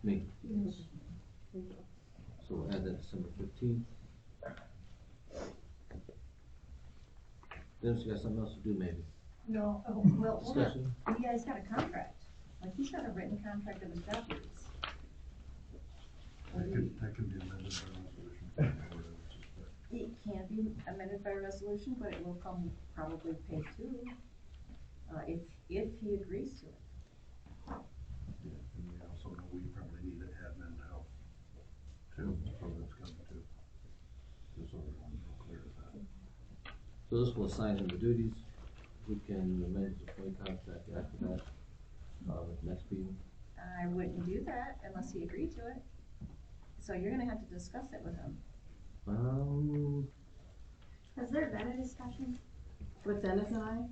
Speaker 5: Me.
Speaker 2: Thank you.
Speaker 5: So we'll add that December 15th. Dennis, you got something else to do maybe?
Speaker 4: No, well, hold on.
Speaker 5: Discussion?
Speaker 4: You guys got a contract. Like, he's got a written contract of his deputies.
Speaker 6: That can be amended by resolution.
Speaker 4: It can't be amended by resolution, but it will come probably pay too, if he agrees to it.
Speaker 6: Yeah, and we also know we probably need an admin to help too, so that's coming too. Just so everyone's real clear with that.
Speaker 5: So this will assign him the duties. We can amend the employee contract after that, at the next meeting.
Speaker 4: I wouldn't do that unless he agreed to it. So you're gonna have to discuss it with him.
Speaker 9: Has there been a discussion?
Speaker 2: With Dennis and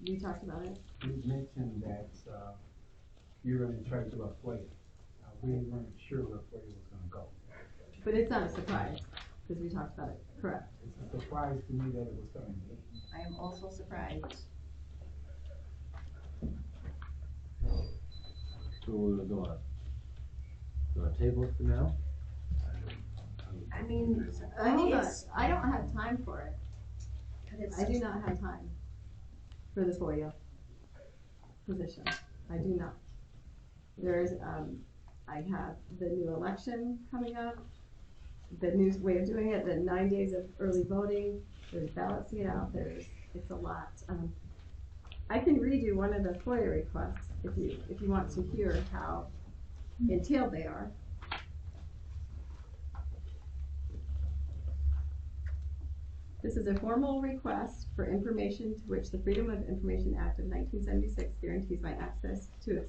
Speaker 2: we talked about it.
Speaker 11: You mentioned that, you're gonna try to do a FOIA. We weren't sure where FOIA was gonna go.
Speaker 2: But it's not a surprise. because we talked about it, correct?
Speaker 11: It's a surprise to me that it was coming.
Speaker 4: I am also surprised.
Speaker 5: So we're gonna go on. Gonna table it for now?
Speaker 4: I mean,
Speaker 2: Hold on,
Speaker 4: it's,
Speaker 2: I don't have time for it.
Speaker 4: it's,
Speaker 2: I do not have time for the FOIA position. I do not. There's, I have the new election coming up, the new way of doing it, the 9 days of early voting, there's ballots to get out, it's a lot. I can read you one of the FOIA requests if you want to hear how entailed they are. This is a formal request for information to which the Freedom of Information Act of 1976 guarantees my access to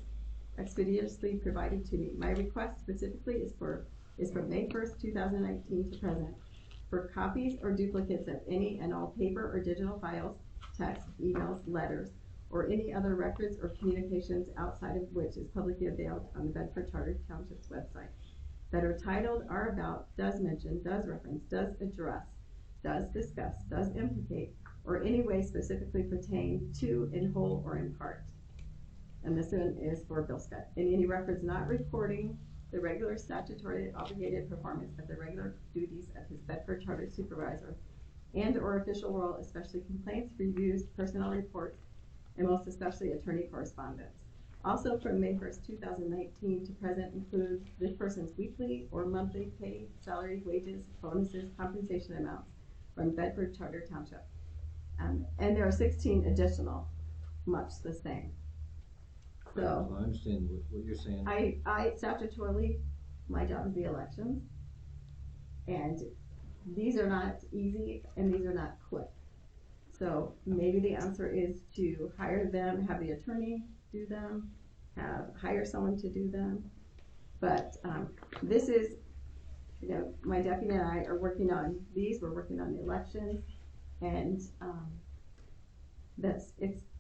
Speaker 2: expeditiously provided to me. My request specifically is from May 1st, 2019 to present for copies or duplicates of any and all paper or digital files, text, emails, letters, or any other records or communications outside of which is publicly available on the Bedford Charter Township's website that are titled, are about, does mention, does reference, does address, does discuss, does implicate, or any way specifically pertain to, in whole or in part. And this one is for Bill Scott. Any records not recording the regular statutory obligated performance of the regular duties of his Bedford Charter Supervisor and or official role, especially complaints, reviews, personnel reports, and most especially attorney correspondence. Also from May 1st, 2019 to present includes this person's weekly or monthly pay, salary, wages, bonuses, compensation amounts from Bedford Charter Township. And there are 16 additional, much the same. So
Speaker 5: I understand what you're saying.
Speaker 2: I statutorily, my job is the elections, and these are not easy and these are not quick. So maybe the answer is to hire them, have the attorney do them, hire someone to do them. But this is, you know, my deputy and I are working on these. We're working on the elections, and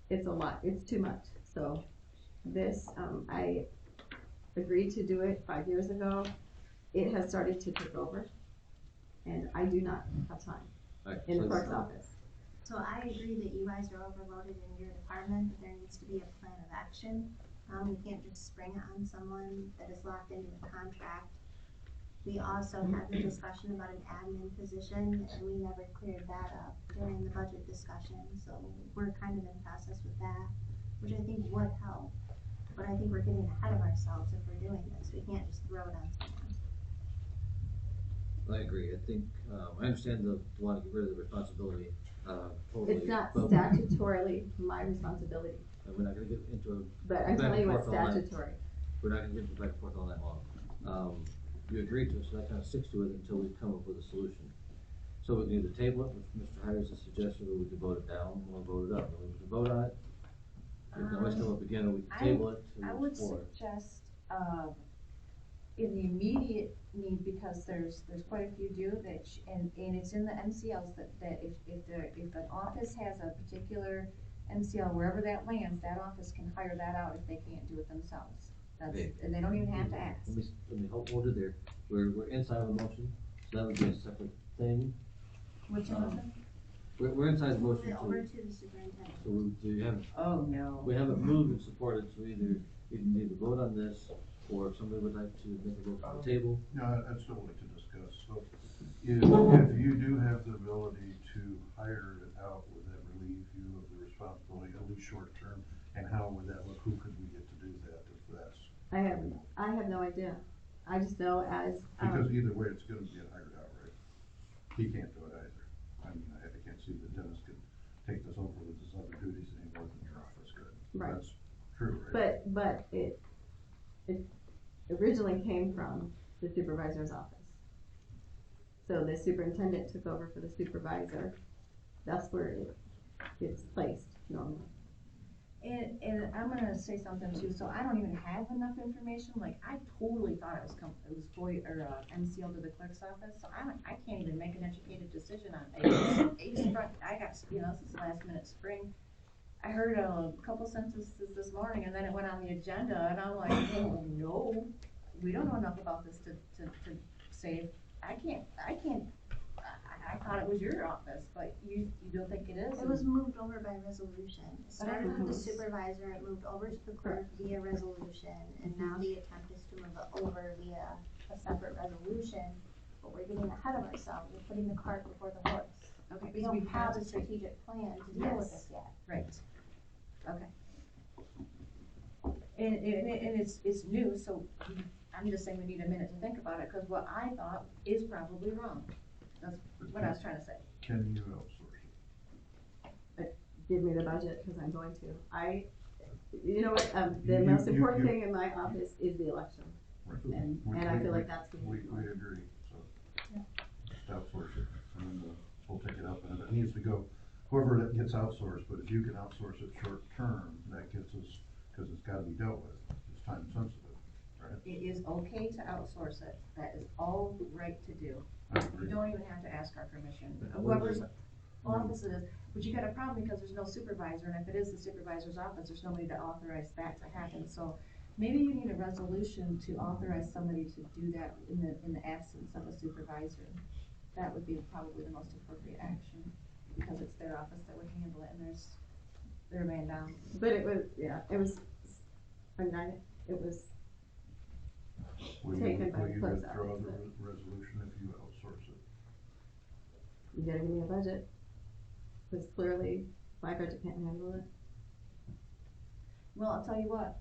Speaker 2: it's a lot. It's too much. So this, I agreed to do it 5 years ago. It has started to take over, and I do not have time in the clerk's office.
Speaker 9: So I agree that you guys are overloaded in your department, but there needs to be a plan of action. You can't just spring it on someone that is locked into a contract. We also had the discussion about an admin position, and we never cleared that up during the budget discussion, so we're kind of in process with that, which I think would help. But I think we're getting ahead of ourselves if we're doing this. We can't just throw it on someone.
Speaker 5: I agree. I think, I understand the want to get rid of the responsibility, totally.
Speaker 2: It's not statutorily my responsibility.
Speaker 5: And we're not gonna get into
Speaker 2: But I'm telling you what's statutory.
Speaker 5: We're not gonna get into back and forth all night long. You agreed to it, so that kind of sticks to it until we come up with a solution. So we can either table it, which Mr. Hires has suggested, or we can vote it down, or vote it up. And we can vote on it. We can always come up again, or we can table it.
Speaker 4: I would suggest, in the immediate need, because there's quite a few due that, and it's in the MCLs that if an office has a particular MCL, wherever that lands, that office can hire that out if they can't do it themselves. And they don't even have to ask.
Speaker 5: Let me help order there. We're inside of a motion, so that would be a separate thing.
Speaker 4: What's your motion?
Speaker 5: We're inside the motion.
Speaker 9: Over to the superintendent.
Speaker 5: So we haven't.
Speaker 4: Oh, no.
Speaker 5: We haven't moved and supported, so you can either vote on this, or if somebody would like to make a vote on the table.
Speaker 3: No, I'd still like to discuss. So if you do have the ability to hire it out, would that relieve you of the responsibility, at least short term? And how would that look? Who could we get to do that if that's?
Speaker 2: I have no idea. I just know as
Speaker 3: Because either way, it's gonna get hired out, right? He can't do it either. I mean, I can't see that Dennis could take this over with his other duties any more than your office could.
Speaker 2: Right.
Speaker 3: That's true, right?
Speaker 2: But it originally came from the supervisor's office. So the superintendent took over for the supervisor. That's where it's placed normally.
Speaker 4: And I'm gonna say something too, so I don't even have enough information, like, I totally thought it was MCL to the clerk's office, so I can't even make an educated decision on it. I got, you know, this is last minute spring. I heard a couple sentences this morning, and then it went on the agenda, and I'm like, oh, no, we don't know enough about this to say, I can't was your office, but you don't think it is?
Speaker 9: It was moved over by resolution. It started with the
Speaker 2: Mhm.
Speaker 9: supervisor, it moved over to the clerk via resolution, and now the attempt is to move it over via a separate resolution. But we're getting ahead of ourselves, we're putting the cart before the horse.
Speaker 4: Okay,
Speaker 9: We
Speaker 4: so
Speaker 9: don't have a
Speaker 4: to-
Speaker 9: strategic plan to deal with this yet.
Speaker 4: Right, okay. And it's new, so I'm just saying we need a minute to think about it, cause what I thought is probably wrong. That's what I was trying to say.
Speaker 3: Can you outsource it?
Speaker 2: Give me the budget, cause I'm going to. You know what, the
Speaker 3: You-
Speaker 2: most
Speaker 3: you-
Speaker 2: important
Speaker 3: you-
Speaker 2: thing in my office is the election,
Speaker 3: Right.
Speaker 2: and
Speaker 3: We-
Speaker 2: I
Speaker 3: we-
Speaker 2: feel
Speaker 3: we-
Speaker 2: like that's.
Speaker 3: We agree, so. Just outsource it, and then we'll take it up, and if it needs to go, whoever that gets outsourced, but if you can outsource it short term, that gets us, cause it's gotta be dealt with, it's time sensitive, right?
Speaker 4: It is okay to outsource it, that is all right to do.
Speaker 3: I
Speaker 4: You
Speaker 3: agree.
Speaker 4: don't even have to ask our permission,
Speaker 5: But however-
Speaker 4: whoever's office it is, but you got a problem because there's no supervisor, and if it is the supervisor's office, there's nobody to authorize that to happen, so maybe you need a resolution to authorize somebody to do that in the absence of a supervisor. That would be probably the most appropriate action, because it's their office that would handle it, and they're a man down.
Speaker 2: But it was, yeah, it was, it was,
Speaker 3: Will
Speaker 2: taken by
Speaker 3: will
Speaker 2: the
Speaker 3: you
Speaker 2: clerk's
Speaker 3: withdraw
Speaker 2: office,
Speaker 3: the
Speaker 2: but-
Speaker 3: resolution if you outsource it?
Speaker 2: you gotta give me a budget. Cause clearly, my budget can't handle it.
Speaker 4: Well, I'll tell you what,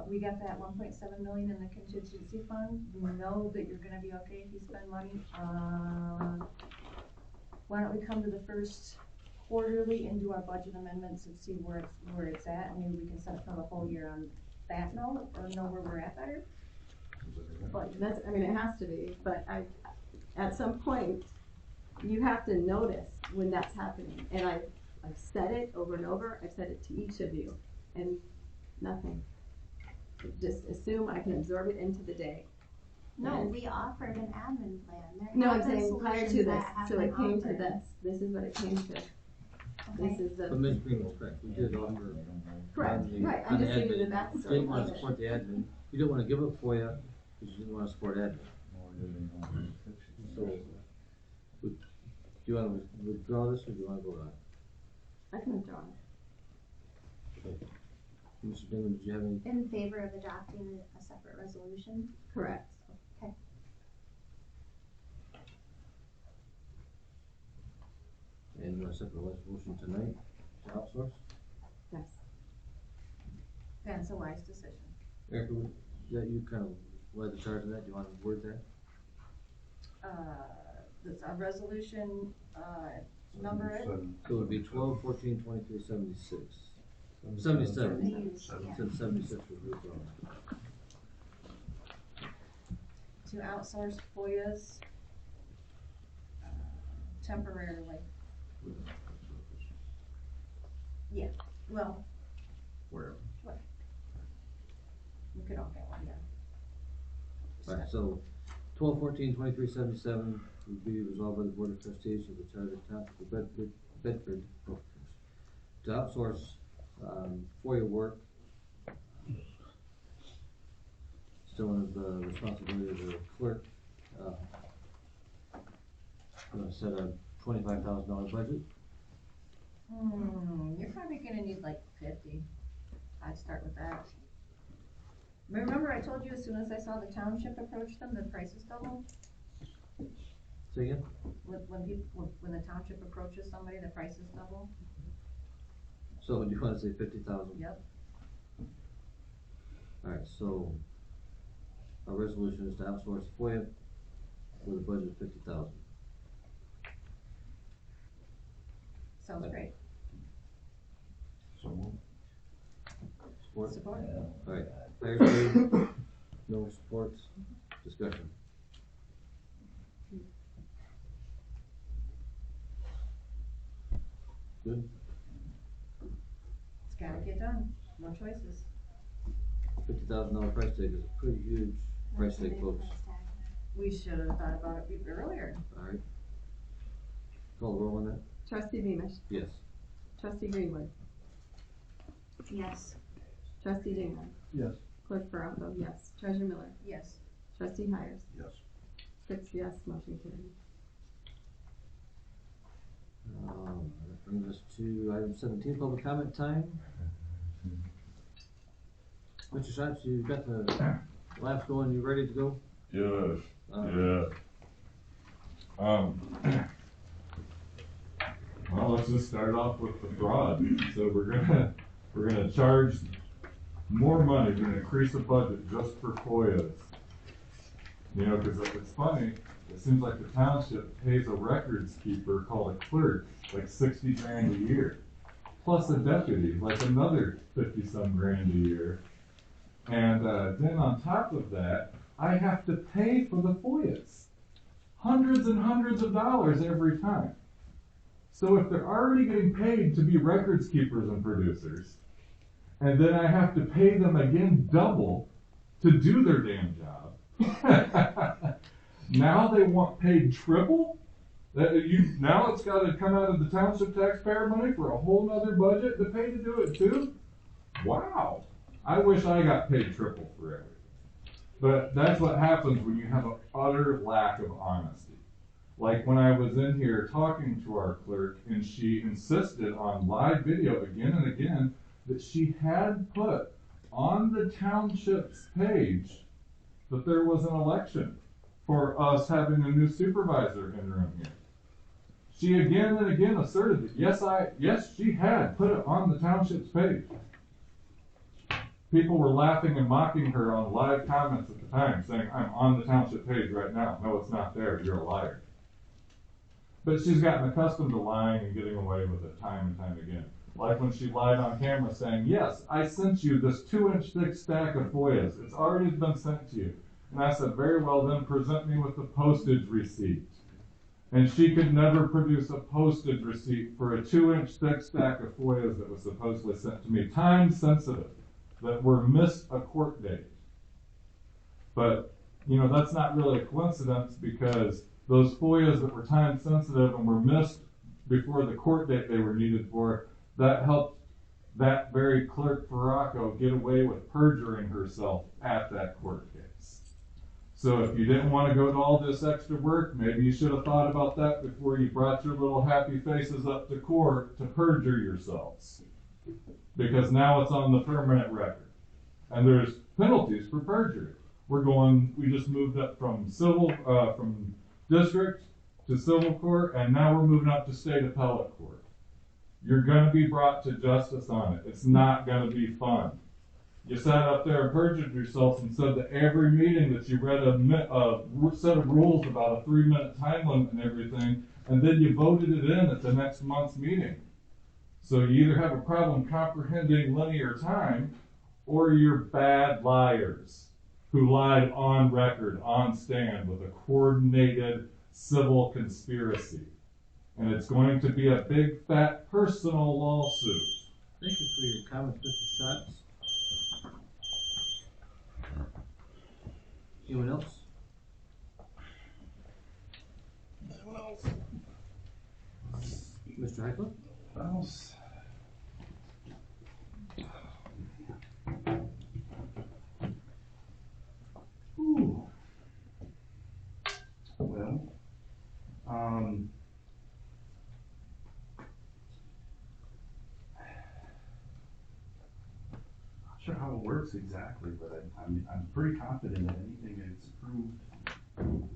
Speaker 4: we got that 1.7 million in the contingency fund, we know that you're gonna be okay if you spend money, why don't we come to the first quarterly and do our budget amendments and see where it's at, and maybe we can set it for the whole year on that note, or know where we're at better?
Speaker 2: But that's, I mean, it has to be, but at some point, you have to notice when that's happening, and I've said it over and over, I've said it to each of you, and nothing. Just assume I can absorb it into the day.
Speaker 9: No,
Speaker 2: And-
Speaker 9: we offered an admin plan. There
Speaker 2: No,
Speaker 9: have
Speaker 2: I'm
Speaker 9: been
Speaker 2: saying prior to
Speaker 9: solutions
Speaker 2: this,
Speaker 9: that have
Speaker 2: so
Speaker 9: been
Speaker 2: it came to
Speaker 9: offered.
Speaker 2: this is what it came to, this
Speaker 9: Okay.
Speaker 2: is
Speaker 5: But
Speaker 2: the,
Speaker 5: Ms. Green was correct, we did offer.
Speaker 2: correct,
Speaker 5: on the-
Speaker 2: right,
Speaker 5: on
Speaker 2: I'm
Speaker 5: the
Speaker 2: just giving you the
Speaker 5: admin.
Speaker 2: backstory.
Speaker 5: Didn't wanna support the admin, you didn't wanna give up FOIA, because you didn't wanna support admin. So, do you wanna withdraw this, or do you wanna vote on it?
Speaker 2: I can withdraw it.
Speaker 5: Mr. Dingman, did you have any?
Speaker 9: In favor of adopting a separate resolution?
Speaker 2: Correct.
Speaker 9: Okay.
Speaker 5: And a separate resolution tonight to outsource?
Speaker 2: Yes.
Speaker 4: That's a wise decision.
Speaker 5: Erica, that you kind of led the charge of that, do you wanna word that?
Speaker 4: That's a resolution, number it?
Speaker 3: Seven.
Speaker 5: So it would be 12-14-23-76. 77,
Speaker 9: Yeah.
Speaker 5: since 76 was withdrawn.
Speaker 4: To outsource FOIAs temporarily. Yeah, well,
Speaker 3: Where?
Speaker 4: we could all get one, yeah.
Speaker 5: Alright, so 12-14-23-77 would be resolved by the Board of Trustees of the Charter Township of Bedford, to outsource, FOIA work. Still under the responsibility of the clerk. I'm gonna set a $25,000 budget.
Speaker 4: You're probably gonna need like 50. I'd start with that. Remember I told you as soon as I saw the township approach them, the prices doubled?
Speaker 5: Say again?
Speaker 4: When the township approaches somebody, the prices double?
Speaker 5: So do you wanna say 50,000?
Speaker 4: Yep.
Speaker 5: Alright, so our resolution is to outsource FOIA with a budget of 50,000.
Speaker 4: Sounds great.
Speaker 3: So moved.
Speaker 5: Support?
Speaker 4: Support?
Speaker 5: Alright, higher grade, no support, discussion. Good,
Speaker 4: It's gotta get done. No choices.
Speaker 5: $50,000 price tag is a pretty huge price
Speaker 9: That's a
Speaker 5: tag,
Speaker 9: big
Speaker 5: folks.
Speaker 9: price tag.
Speaker 4: We should have thought about it earlier.
Speaker 5: Alright. Call the roll on that?
Speaker 2: Trustee Beamish,
Speaker 5: Yes.
Speaker 2: trustee Greenwood,
Speaker 9: Yes.
Speaker 2: trustee Dingman,
Speaker 3: Yes.
Speaker 2: clerk Ferrando, yes, treasurer Miller,
Speaker 4: Yes.
Speaker 2: trustee Hires,
Speaker 3: Yes.
Speaker 2: 6 yes, motion carried.
Speaker 5: That brings us to item 17, public comment time. Mr. Science, you've got the last going, you ready to go?
Speaker 3: Yes,
Speaker 5: Uh,
Speaker 3: Well, let's just start off with the fraud. So we're gonna charge more money, we're gonna increase the budget just for FOIAs. You know, cause it's funny, it seems like the township pays a records keeper called a clerk, like 60 grand a year. Plus a deputy, like another 50-some grand a year. And then on top of that, I have to pay for the FOIAs. Hundreds and hundreds of dollars every time. So if they're already getting paid to be records keepers and producers, and then I have to pay them again double to do their damn job, now they want paid triple? Now it's got to come out of the township taxpayer money for a whole nother budget to pay to do it too? Wow. I wish I got paid triple for everything. But that's what happens when you have an utter lack of honesty. Like when I was in here talking to our clerk and she insisted on live video again and again that she had put on the township's page that there was an election for us having a new supervisor in the room here. She again and again asserted that yes, she had put it on the township's page. People were laughing and mocking her on live comments at the time, saying, I'm on the township page right now. No, it's not there. You're a liar. But she's gotten accustomed to lying and getting away with it time and time again. Like when she lied on camera saying, yes, I sent you this 2-inch thick stack of FOIAs. It's already been sent to you. And I said, very well, then present me with the postage receipt. And she could never produce a postage receipt for a 2-inch thick stack of FOIAs that was supposedly sent to me, time sensitive, that were missed a court date. But, you know, that's not really a coincidence because those FOIAs that were time sensitive and were missed before the court date they were needed for, that helped that very clerk Farraco get away with perjuring herself at that court case. So if you didn't want to go to all this extra work, maybe you should have thought about that before you brought your little happy faces up to court to perjure yourselves. Because now it's on the permanent record. And there's penalties for perjury. We just moved up from from district to civil court, and now we're moving up to state appellate court. You're going to be brought to justice on it. It's not going to be fun. You sat up there and perjured yourself and said that every meeting that you read a set of rules about a 3-minute time limit and everything, and then you voted it in at the next month's meeting. So you either have a problem comprehending linear time, or you're bad liars who lied on record, on stand, with a coordinated civil conspiracy. And it's going to be a big, fat, personal lawsuit.
Speaker 5: Thank you for your comments, Mr. Schatz. Anyone else?
Speaker 1: Anyone else?
Speaker 5: Mr. Heckler?
Speaker 1: Else? Ooh. Well, not sure how it works exactly, but I'm pretty confident that anything that's approved in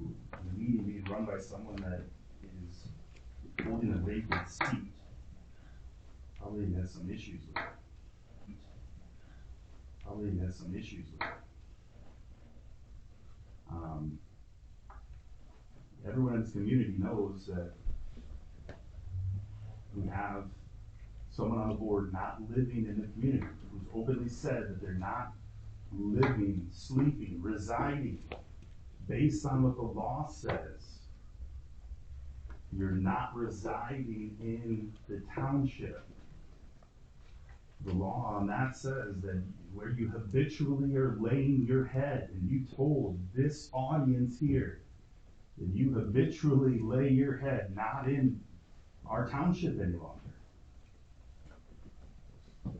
Speaker 1: the meeting being run by someone that is holding a vacant seat probably has some issues with it. Everyone in this community knows that we have someone on the board not living in the community who's openly said that they're not living, sleeping, residing based on what the law says. You're not residing in the township. The law on that says that where you habitually are laying your head, and you told this audience here that you habitually lay your head not in our township any longer.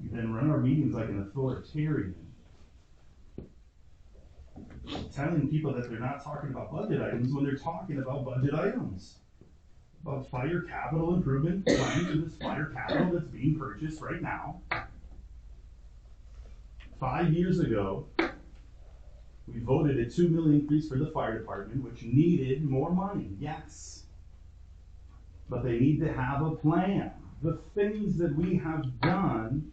Speaker 1: You then run our meetings like an authoritarian, telling people that they're not talking about budget items when they're talking about budget items. about fire capital improvement plans and this fire capital that's being purchased right now. 5 years ago, we voted a $2 million increase for the fire department, which needed more money, yes. But they need to have a plan. The things that we have done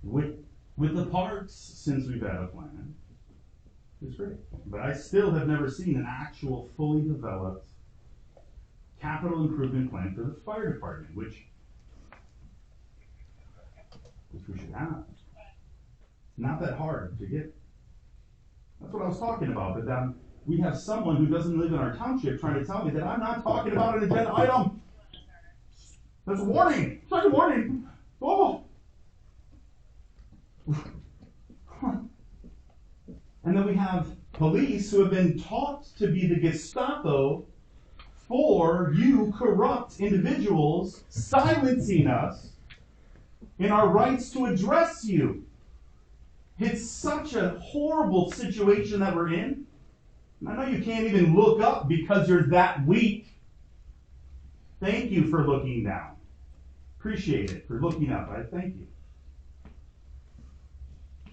Speaker 1: with the parks since we've had a plan is great. But I still have never seen an actual fully developed capital improvement plan for the fire department, which we should have. Not that hard to get. That's what I was talking about, but we have someone who doesn't live in our township trying to tell me that I'm not talking about an agenda item. That's a warning. Second warning. Oh. And then we have police who have been taught to be the Gestapo for you corrupt individuals silencing us in our rights to address you. It's such a horrible situation that we're in. And I know you can't even look up because you're that weak. Thank you for looking down. Appreciate it for looking up. I thank you.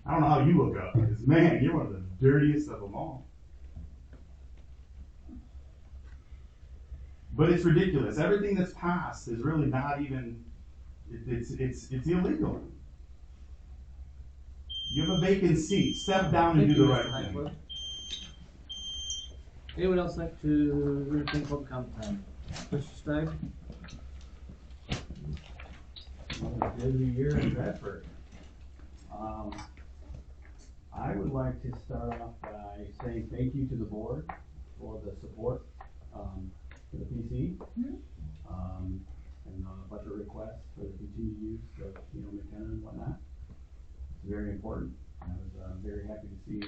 Speaker 1: I don't know how you look up, because man, you're one of the dirtiest of them all. But it's ridiculous. Everything that's passed is really not even, it's illegal. You have a vacant seat. Step down and do the right thing.
Speaker 5: Anyone else like to entertain public comment time? Mr. Stein?
Speaker 12: Another busy year in Bedford. I would like to start off by saying thank you to the board for the support for the PC and budget requests for the continued use of McKenna and whatnot. It's very important. I was very happy to see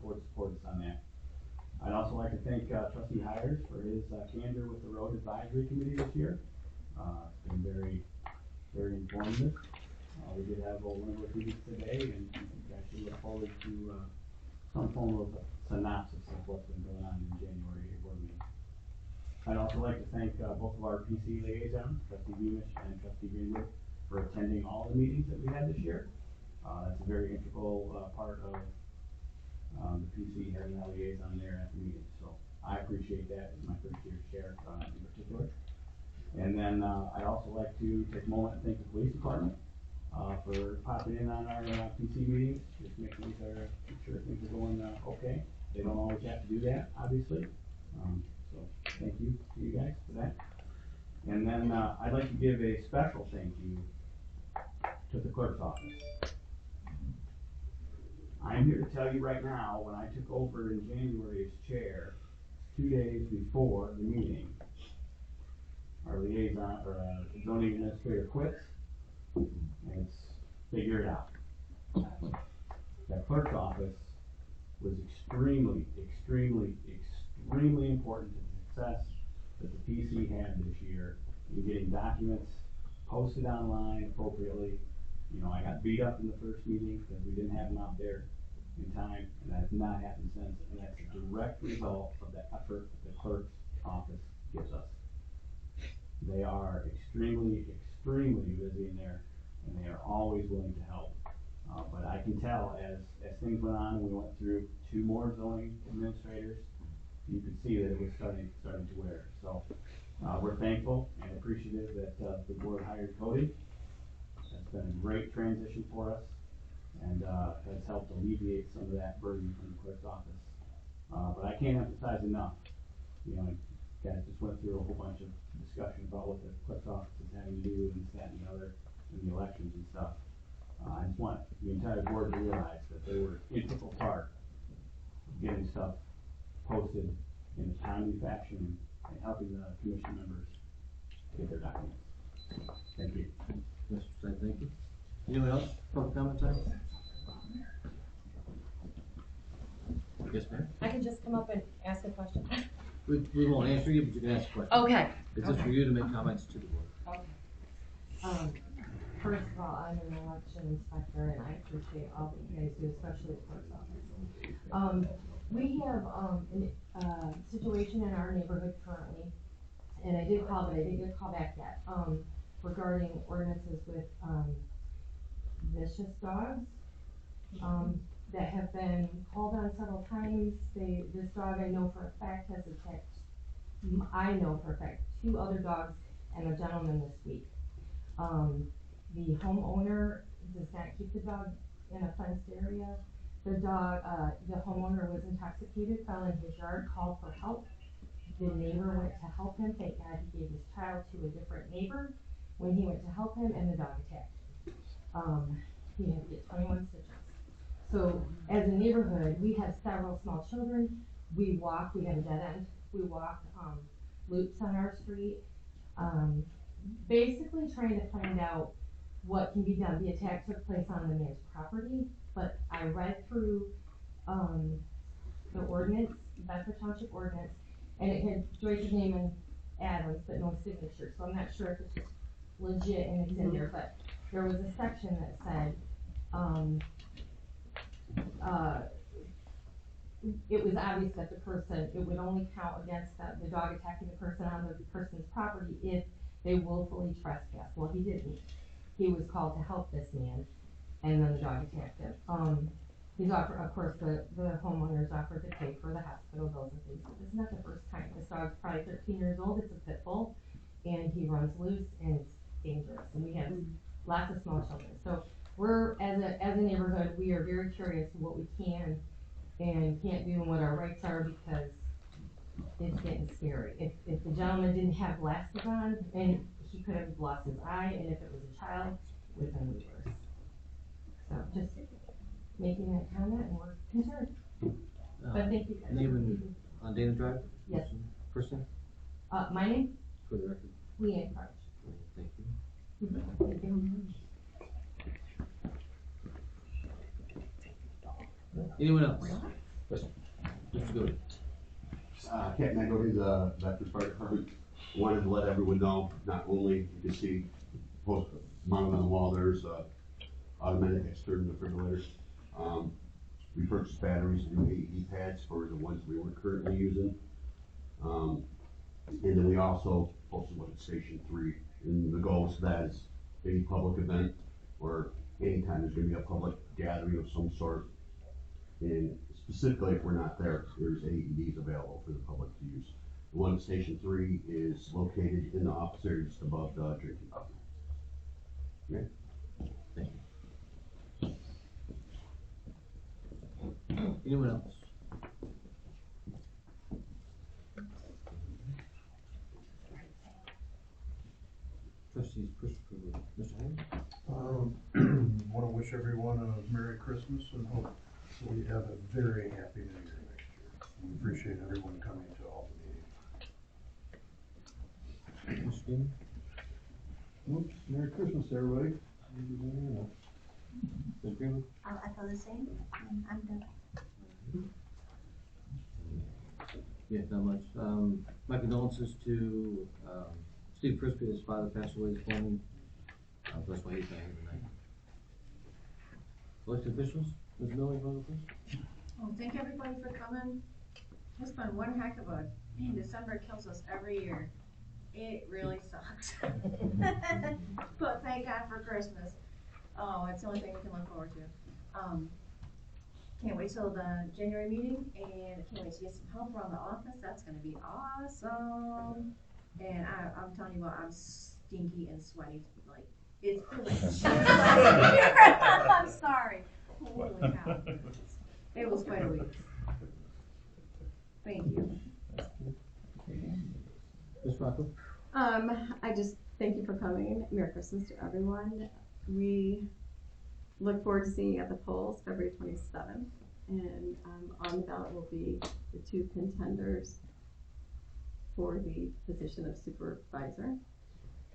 Speaker 12: board support on that. I'd also like to thank Trustee Hires for his candor with the Road Advisory Committee this year. It's been very, very informative. We did have one of our meetings today, and I actually look forward to some form of synopsis of what's been going on in January board meeting. I'd also like to thank both of our PC liaisons, Trustee Beamish and Trustee Greenwood, for attending all the meetings that we had this year. That's a very integral part of the PC having a liaison there at the meeting. So I appreciate that. It's my first year chair in particular. And then I'd also like to take a moment and thank the police department for popping in on our PC meetings, just making sure things are going okay. They don't always have to do that, obviously. So thank you to you guys for that. And then I'd like to give a special thank you to the clerk's office. I'm here to tell you right now, when I took over in January as chair, 2 days before the meeting, our liaison, or zoning administrator quits, and it's figure it out. That clerk's office was extremely, extremely, extremely important to the success that the PC had this year in getting documents posted online appropriately. I got beat up in the first meeting because we didn't have them out there in time, and that has not happened since, and that's a direct result of the effort the clerk's office gives us. They are extremely, extremely busy in there, and they are always willing to help. But I can tell as things went on, and we went through 2 more zoning administrators, you could see that it was starting to wear. So we're thankful and appreciative that the board hired Cody. It's been a great transition for us, and has helped alleviate some of that burden from the clerk's office. But I can't emphasize enough. Guys just went through a whole bunch of discussion about what the clerk's office is having to do and this, that, and the other, and the elections and stuff. I just want the entire board to realize that they were an integral part of getting stuff posted in a timely fashion and helping the commission members get their documents. Thank you.
Speaker 5: Mr. Stein, thank you. Anyone else? Public comment time? Yes, ma'am.
Speaker 13: I can just come up and ask a question.
Speaker 5: We won't answer you, but you can ask a question.
Speaker 13: Okay.
Speaker 5: It's just for you to make comments to the board.
Speaker 13: Okay. First of all, I'm an election inspector, and I appreciate all that you guys do, especially the clerk's office. We have a situation in our neighborhood currently, and I did call, but I didn't get a call back yet, regarding ordinances with, vicious dogs, that have been called on several times. This dog I know for a fact has attacked, I know for a fact, 2 other dogs and a gentleman this week. The homeowner does not keep the dog in a fenced area. The homeowner was intoxicated, fell in his yard, called for help. The neighbor went to help him. Thank God he gave his child to a different neighbor when he went to help him, and the dog attacked him. He had to get 21 stitches. So as a neighborhood, we have several small children. We walk, we have a dead end. We walk loops on our street, basically trying to find out what can be done. The attack took place on the man's property, but I read through the ordinance, Bedford Township ordinance, and it had Joyce's name and Adams, but no signature. So I'm not sure if it's just legit and it's in there, but there was a section that said, it was obvious that the person, it would only count against the dog attacking the person on the person's property if they willfully trespassed. Well, he didn't. He was called to help this man, and then the dog attacked him. He's offered, of course, the homeowner's offered to pay for the hospital bills and things, but this is not the first time. This dog's probably 13 years old, it's a pit bull, and he runs loose, and it's dangerous, and we have lots of small children. So we're, as a neighborhood, we are very curious what we can and can't do and what our rights are, because it's getting scary. If the gentleman didn't have glasses on, and he could have lost his eye, and if it was a child, it would have been worse. So just making that comment, and we're concerned. But thank you guys.
Speaker 5: Name on Dana Drive?
Speaker 13: Yes.
Speaker 5: Person?
Speaker 13: My name?
Speaker 5: For the record.
Speaker 13: Leanne Crouch.
Speaker 5: Thank you.
Speaker 13: Thank you.
Speaker 5: Anyone else? Mr. Goody.
Speaker 10: Captain Echo, the Veterans Fire Department. Wanted to let everyone know, not only you can see mounted on the wall, there's automatic external defibrillators. We purchased batteries, new AED pads for the ones we weren't currently using. And then we also posted one at Station 3. And the goal is that is any public event or anytime there's going to be a public gathering of some sort. And specifically, if we're not there, there's AEDs available for the public to use. The one at Station 3 is located in the office area just above the drinking fountain. Okay.
Speaker 5: Thank you. Anyone else? Trustees, Christopher, Mr. Haynes?
Speaker 3: Want to wish everyone a Merry Christmas and hope we have a very happy New Year next year. We appreciate everyone coming to all the meetings.
Speaker 5: Mr. Dean?
Speaker 6: Oops, Merry Christmas, everybody.
Speaker 5: Ms. Greenwood?
Speaker 9: I'll echo the same. I'm done.
Speaker 5: Yeah, not much. My condolences to Steve Crispy, his father passed away this morning. That's why he's not here tonight. Elected officials, Ms. Miller, you want to go first?
Speaker 4: Well, thank everybody for coming. It's been one heck of a, man, December kills us every year. It really sucks. But thank God for Christmas. Oh, it's the only thing we can look forward to. Can't wait till the January meeting, and can't wait to get some help around the office. That's gonna be awesome. And I'm telling you what, I'm stinky and sweaty. Like, it's like I'm sorry. Holy cow. It was quite a week. Thank you.
Speaker 5: Ms. Rocco?
Speaker 2: I just thank you for coming. Merry Christmas to everyone. We look forward to seeing you at the polls February 27th. And on the ballot will be the 2 contenders for the position of supervisor.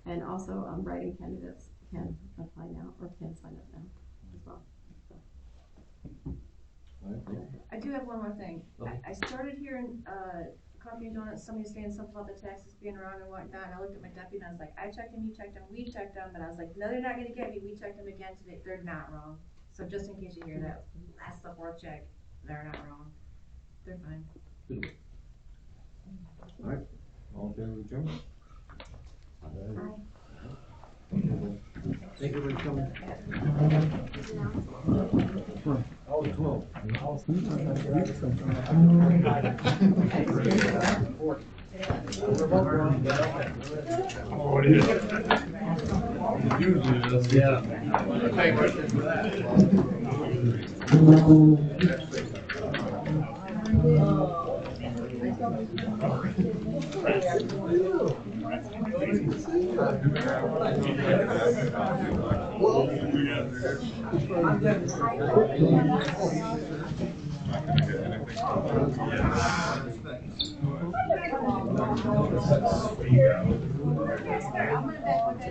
Speaker 2: And also writing candidates can apply now or can sign up now as well. So.
Speaker 5: All right, thank you.
Speaker 4: I do have one more thing.
Speaker 5: Okay.
Speaker 4: I started hearing Coffee and Donuts, somebody saying something about the taxes being around and whatnot, and I looked at my deputy and I was like, I checked them, you checked them, we checked them, but I was like, no, they're not gonna get me, we checked them again today, they're not wrong. So just in case you hear that, last the 4th check, they're not wrong. They're fine.
Speaker 5: Good. All right, all in favor of adjournment? Thank you for coming. Oh, 12.
Speaker 6: Oh, it is. Usually it is.
Speaker 5: Yeah.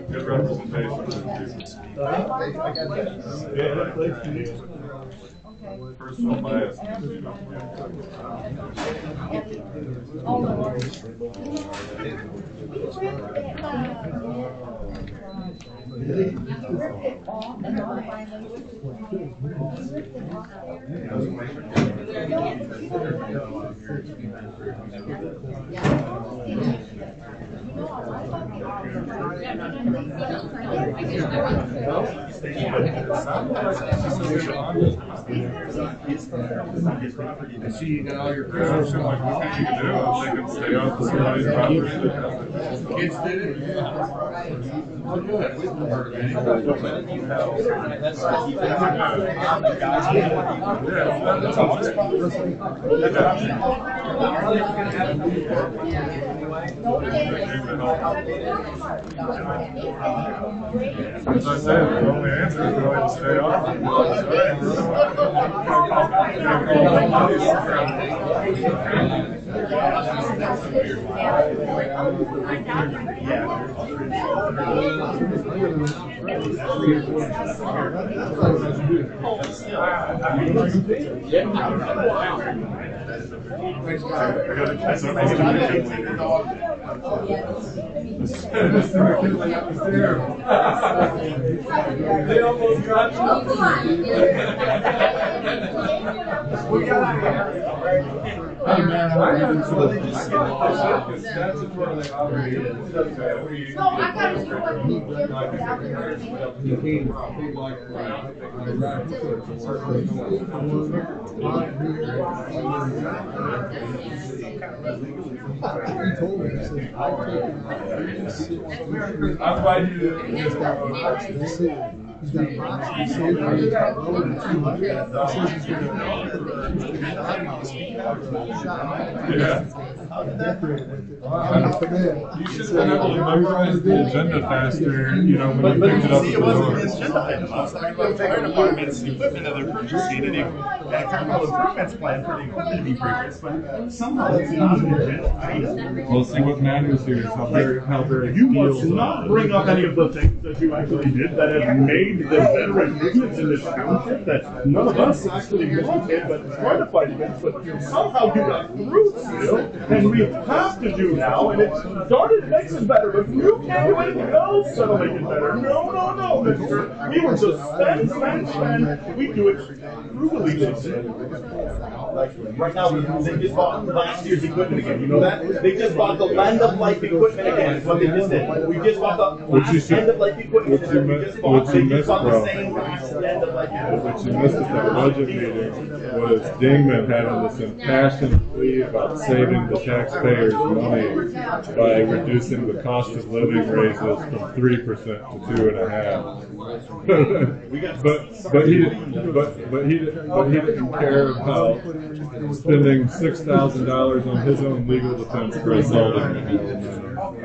Speaker 6: Good representation. Yeah, that place you need. Personal bias. I see you got all your Christmas, so like, what can you do? They can stay off the somebody's property. Kids did it? Oh, good. We haven't heard of any. That's As I said, the only answer is going to stay off. They almost got Hey man, I haven't so they just skip all this because statutorily obligated. No, I got to do what I'm glad you did.
Speaker 3: He's got boxes. He's got boxes. He's got over 200. He says he's going to decorate with it.
Speaker 6: You should have probably memorized the agenda faster, you know, when you picked it up.
Speaker 1: See, it wasn't the agenda item. I was talking about fire department's equipment that they're purchasing and a capital improvements plan for the equipment to be purchased, but somehow it's not an agenda item.
Speaker 6: We'll see what matters here is how very
Speaker 1: You must not bring up any of the things that you actually did that have made the veteran movements in this township that none of us actually wanted, but tried to fight against, but somehow you got through still, and we have to do now, and it's darn it makes it better, but you can't do anything else that'll make it better. No, mister. We will just spend. We do it brutally, they say. Like, right now, they just bought last year's equipment again. You know that? They just bought the end of life equipment again. That's what they just did. We just bought the last end of life equipment. They just bought the same last end of life equipment.
Speaker 6: What you missed at the budget meeting was Dingman having this impassioned plea about saving the taxpayers money by reducing the cost of living raises from 3% to 2.5%. but he didn't care about spending $6,000 on his own legal defense for assaulting me.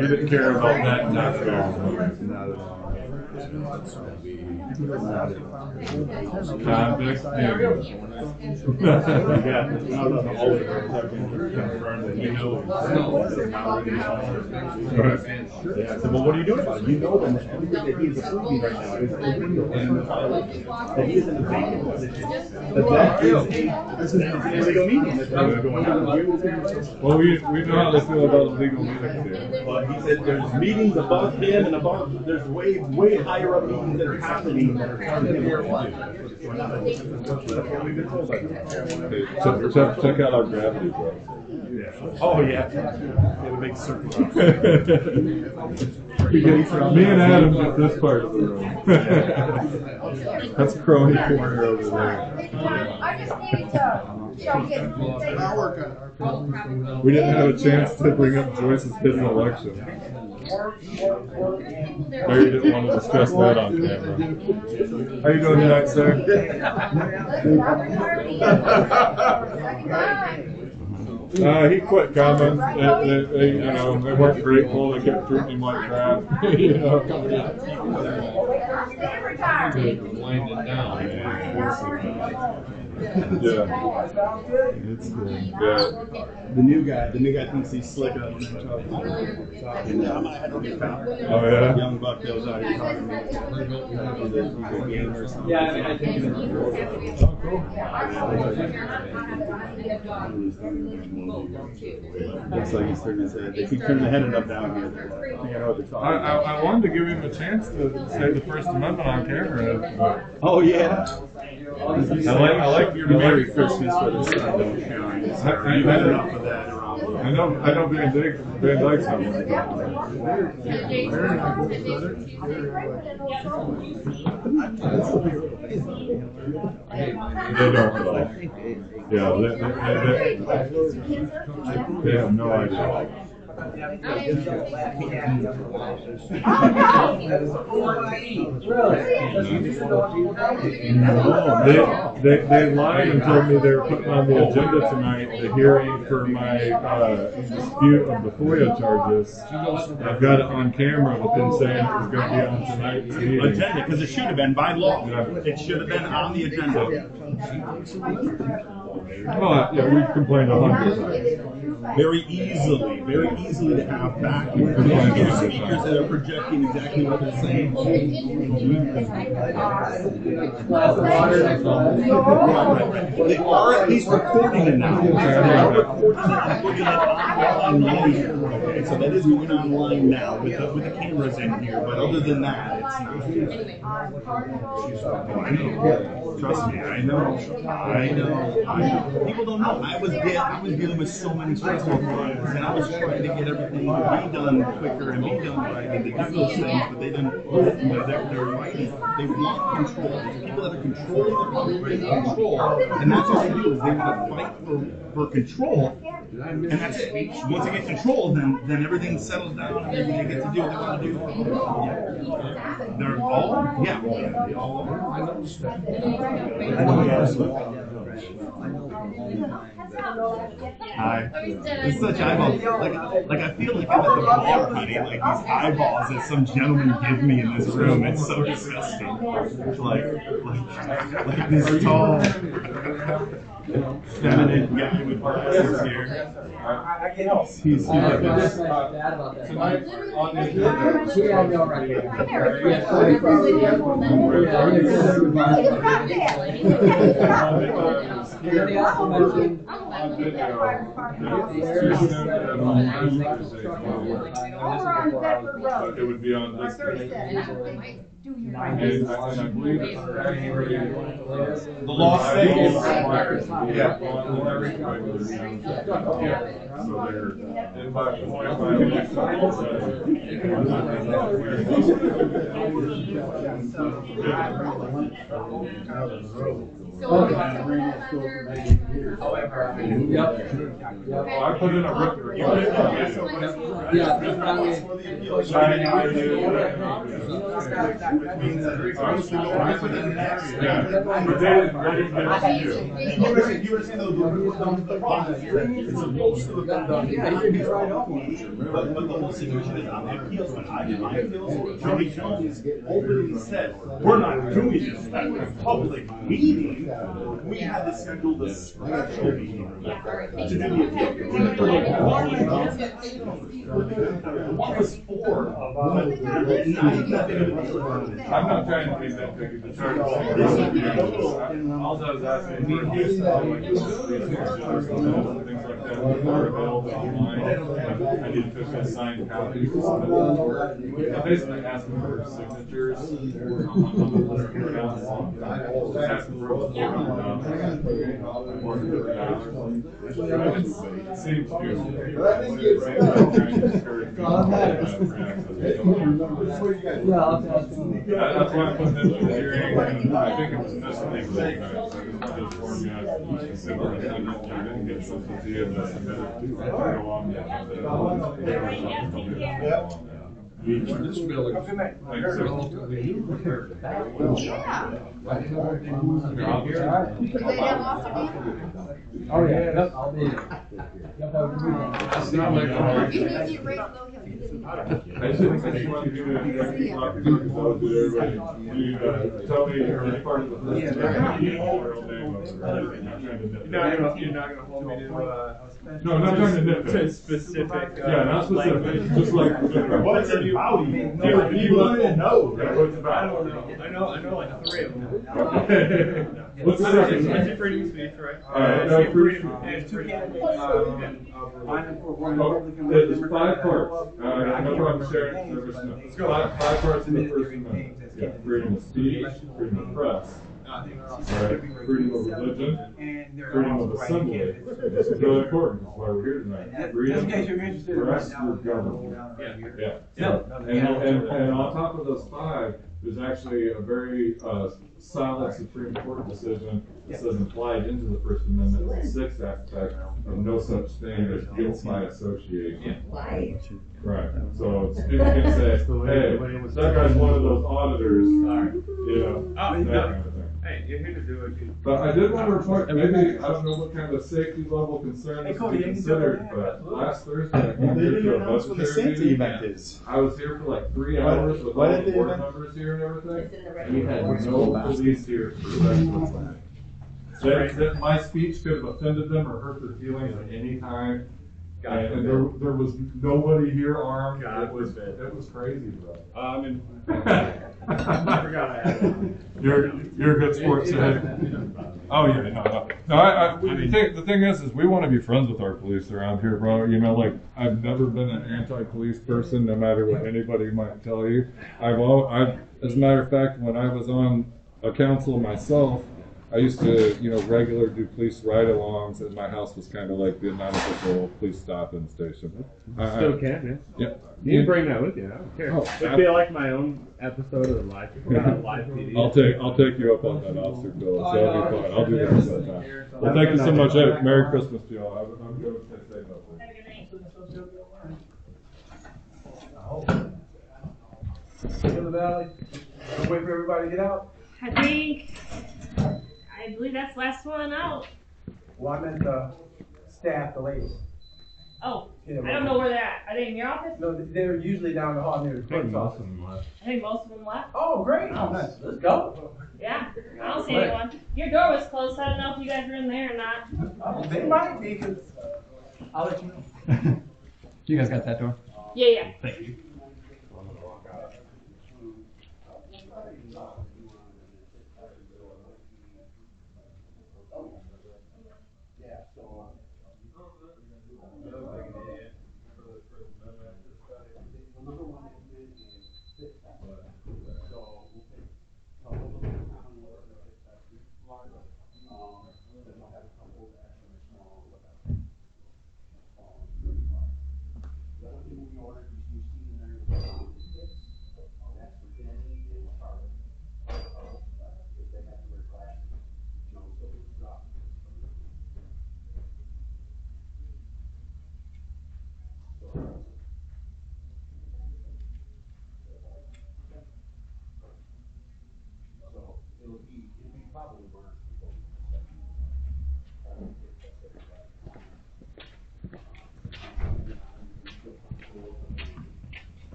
Speaker 6: He didn't care about that not going. Convict
Speaker 1: Yeah, so, well, what are you doing about it? You know that everything that he is approving right now is illegal and in violation. That he is in a vacant position. That is an illegal meeting that's going on.
Speaker 6: Well, we know how they feel about illegal meetings here.
Speaker 1: But he said there's meetings above him and above, there's way higher up meetings that are happening that are telling him what to do. That's what we've been told by them.
Speaker 6: Check out our gravity, bro. Yeah.
Speaker 1: Oh, yeah. Get a big circle.
Speaker 6: Me and Adam get this part of the room. That's crony corner over there.
Speaker 4: I just need to show his.
Speaker 3: I'll work on it.
Speaker 6: We didn't have a chance to bring up Joyce's hidden election. Barry didn't want to discuss that on camera. How you doing tonight, sir? He quit coming. They weren't grateful. They kept treating him like crap.
Speaker 3: Winding down.
Speaker 6: Yeah. It's good. Yeah.
Speaker 1: The new guy thinks he's slick up and talking.
Speaker 6: Oh yeah.
Speaker 1: Young buck that was out here talking to me.
Speaker 12: Yeah, I think it's
Speaker 6: Oh, cool.
Speaker 1: Looks like he's turning his head. They keep turning the head enough down here. I think I know what they're talking about.
Speaker 6: I wanted to give him a chance to say the First Amendment on camera. But
Speaker 1: Oh yeah.
Speaker 6: I like your
Speaker 1: Merry
Speaker 6: music.
Speaker 1: Christmas for this stuff. You've had enough of that around.
Speaker 6: I know Van Dyke's not one of They don't at all. Yeah, they have no idea. They lied and told me they were putting on the agenda tonight the hearing for my dispute of the FOIA charges. I've got it on camera with them saying it was going to be on tonight's meeting.
Speaker 1: Agenda, because it should have been by law. It should have been on the agenda.
Speaker 6: Well, yeah, we've complained 100 times.
Speaker 1: Very easily to have back speakers that are projecting exactly what they're saying. They are at least recording it now. They are recording it and putting it online later. So that is going online now with the cameras in here. But other than that, it's not. Trust me, I know. People don't know. I was dealing with so many stressful clients, and I was trying to get everything to be done quicker and be done right, and to do those things, but they didn't. They're fighting. They want control. There's people that are controlling the public control, and that's what they do. Is they want to fight for control, and that's once they get control, then everything settles down, and they get to do what they want to do. They're all they all are. Hi. It's such eyeballs. Like I feel like I'm at the bar, honey. Like these eyeballs that some gentleman give me in this room. It's so disgusting. Like this tall, feminine guy with glasses here. He's
Speaker 12: bad about that.
Speaker 6: Tonight on the agenda.
Speaker 12: Yeah, no, right.
Speaker 6: It would be on this day. And I believe it's
Speaker 1: the law states.
Speaker 6: Yeah. So they're in I put in a record.
Speaker 1: You were saying the problem is it's supposed to have been but the whole situation is on the appeals. When I did my appeals, Joey Jones openly said, we're not doing this at a public meeting. We had to schedule a special meeting to do the appeal. One was four.
Speaker 6: I'm not trying to be that big of a charge. All I was asking for things like that.
Speaker 3: and are available online. I need official signed copies. I'm basically asking for signatures on the list of accounts. Just asking for $400. It seems to. Yeah, that's why I put this in the hearing. I think it was misleading. I just warned you, I didn't get something to you that's submitted to go along with this building. Thanks, sir.
Speaker 11: Oh, yeah, yep, I'll be. Yep,
Speaker 3: It's not like. I just wanted you to tell me any part of the first name.
Speaker 11: You're not gonna hold me to,
Speaker 3: No, I'm not trying to nitpick.
Speaker 11: specific,
Speaker 3: Yeah, not specific, just like.
Speaker 12: What's it about?
Speaker 3: You want to know. Yeah, what's it about?
Speaker 11: I don't know. I know like 3 of them.
Speaker 3: What's the second one?
Speaker 11: It's a pretty speech, right?
Speaker 3: Alright,
Speaker 11: There's 2 candidates.
Speaker 3: There's 5 parts. No problem sharing service. No. 5 parts in the First Amendment. Yeah, freedom of speech, freedom of press. Right. Freedom of religion, freedom of assembly. This is really important. That's why we're here tonight. Freedom to express your government. Yeah. And on top of those 5, there's actually a very solid Supreme Court decision that says implied into the First Amendment, the 6th aspect of no such thing as guilt by association. Right. So people can say, hey, that guy's one of those auditors, you know, that kind of thing.
Speaker 11: Hey, you're here to do it.
Speaker 3: But I did want to report, maybe, I don't know what kind of safety level concern is to be considered, but last Thursday, I came here to a budgetary meeting. I was here for like 3 hours with all the board members here and everything. And we had no police here for the rest of the night. That my speech could have offended them or hurt their feelings at any time. And there was nobody here armed. It was crazy, bro.
Speaker 11: I forgot I had it.
Speaker 3: You're a good sports head. Oh yeah, no. The thing is we want to be friends with our police around here, bro. You know, like I've never been an anti-police person, no matter what anybody might tell you. As a matter of fact, when I was on a council myself, I used to, regular do police ride-alongs, and my house was kind of like the unofficial police stop-in station.
Speaker 11: Still can, man.
Speaker 3: Yeah.
Speaker 11: You can bring that with you. I don't care. It'd be like my own episode of live TV.
Speaker 3: I'll take you up on that, Officer Bill. So that'll be fun. I'll do that sometime. Well, thank you so much. Hey, Merry Christmas to y'all. I'm going to stay safe out there.
Speaker 11: In the valley. Wait for everybody to get out.
Speaker 14: I believe that's the last one out.
Speaker 11: Well, I meant the staff, the ladies.
Speaker 14: Oh, I don't know where they're at. Are they in your office?
Speaker 11: No, they're usually down the hall near the clerk's office.
Speaker 14: I think most of them left.
Speaker 11: Oh, great. Oh, nice. Let's go.
Speaker 14: Yeah, I don't see anyone. Your door was closed, so I don't know if you guys were in there or not.
Speaker 11: Oh, they might be, because I'll let you know. You guys got that door?
Speaker 14: Yeah.
Speaker 11: Thank you.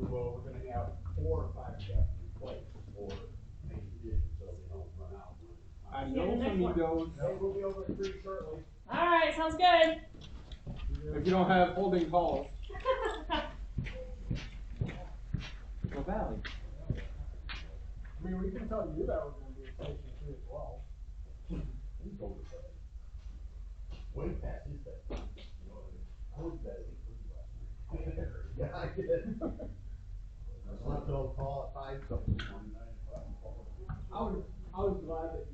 Speaker 10: We're gonna have 4 or 5 staff in place for making conditions so they don't run out.
Speaker 12: I know some of those.
Speaker 10: We'll be over pretty shortly.
Speaker 14: Alright, sounds good.
Speaker 12: If you don't have holding calls.
Speaker 11: Valley.
Speaker 3: I mean, we can tell you that we're gonna do a station three as well.
Speaker 10: He's going to bed. Way past his bed. You know what I mean? I was bed at 8:30 last night. Yeah, I did. I slept till call at 5 something this morning.
Speaker 3: I was glad that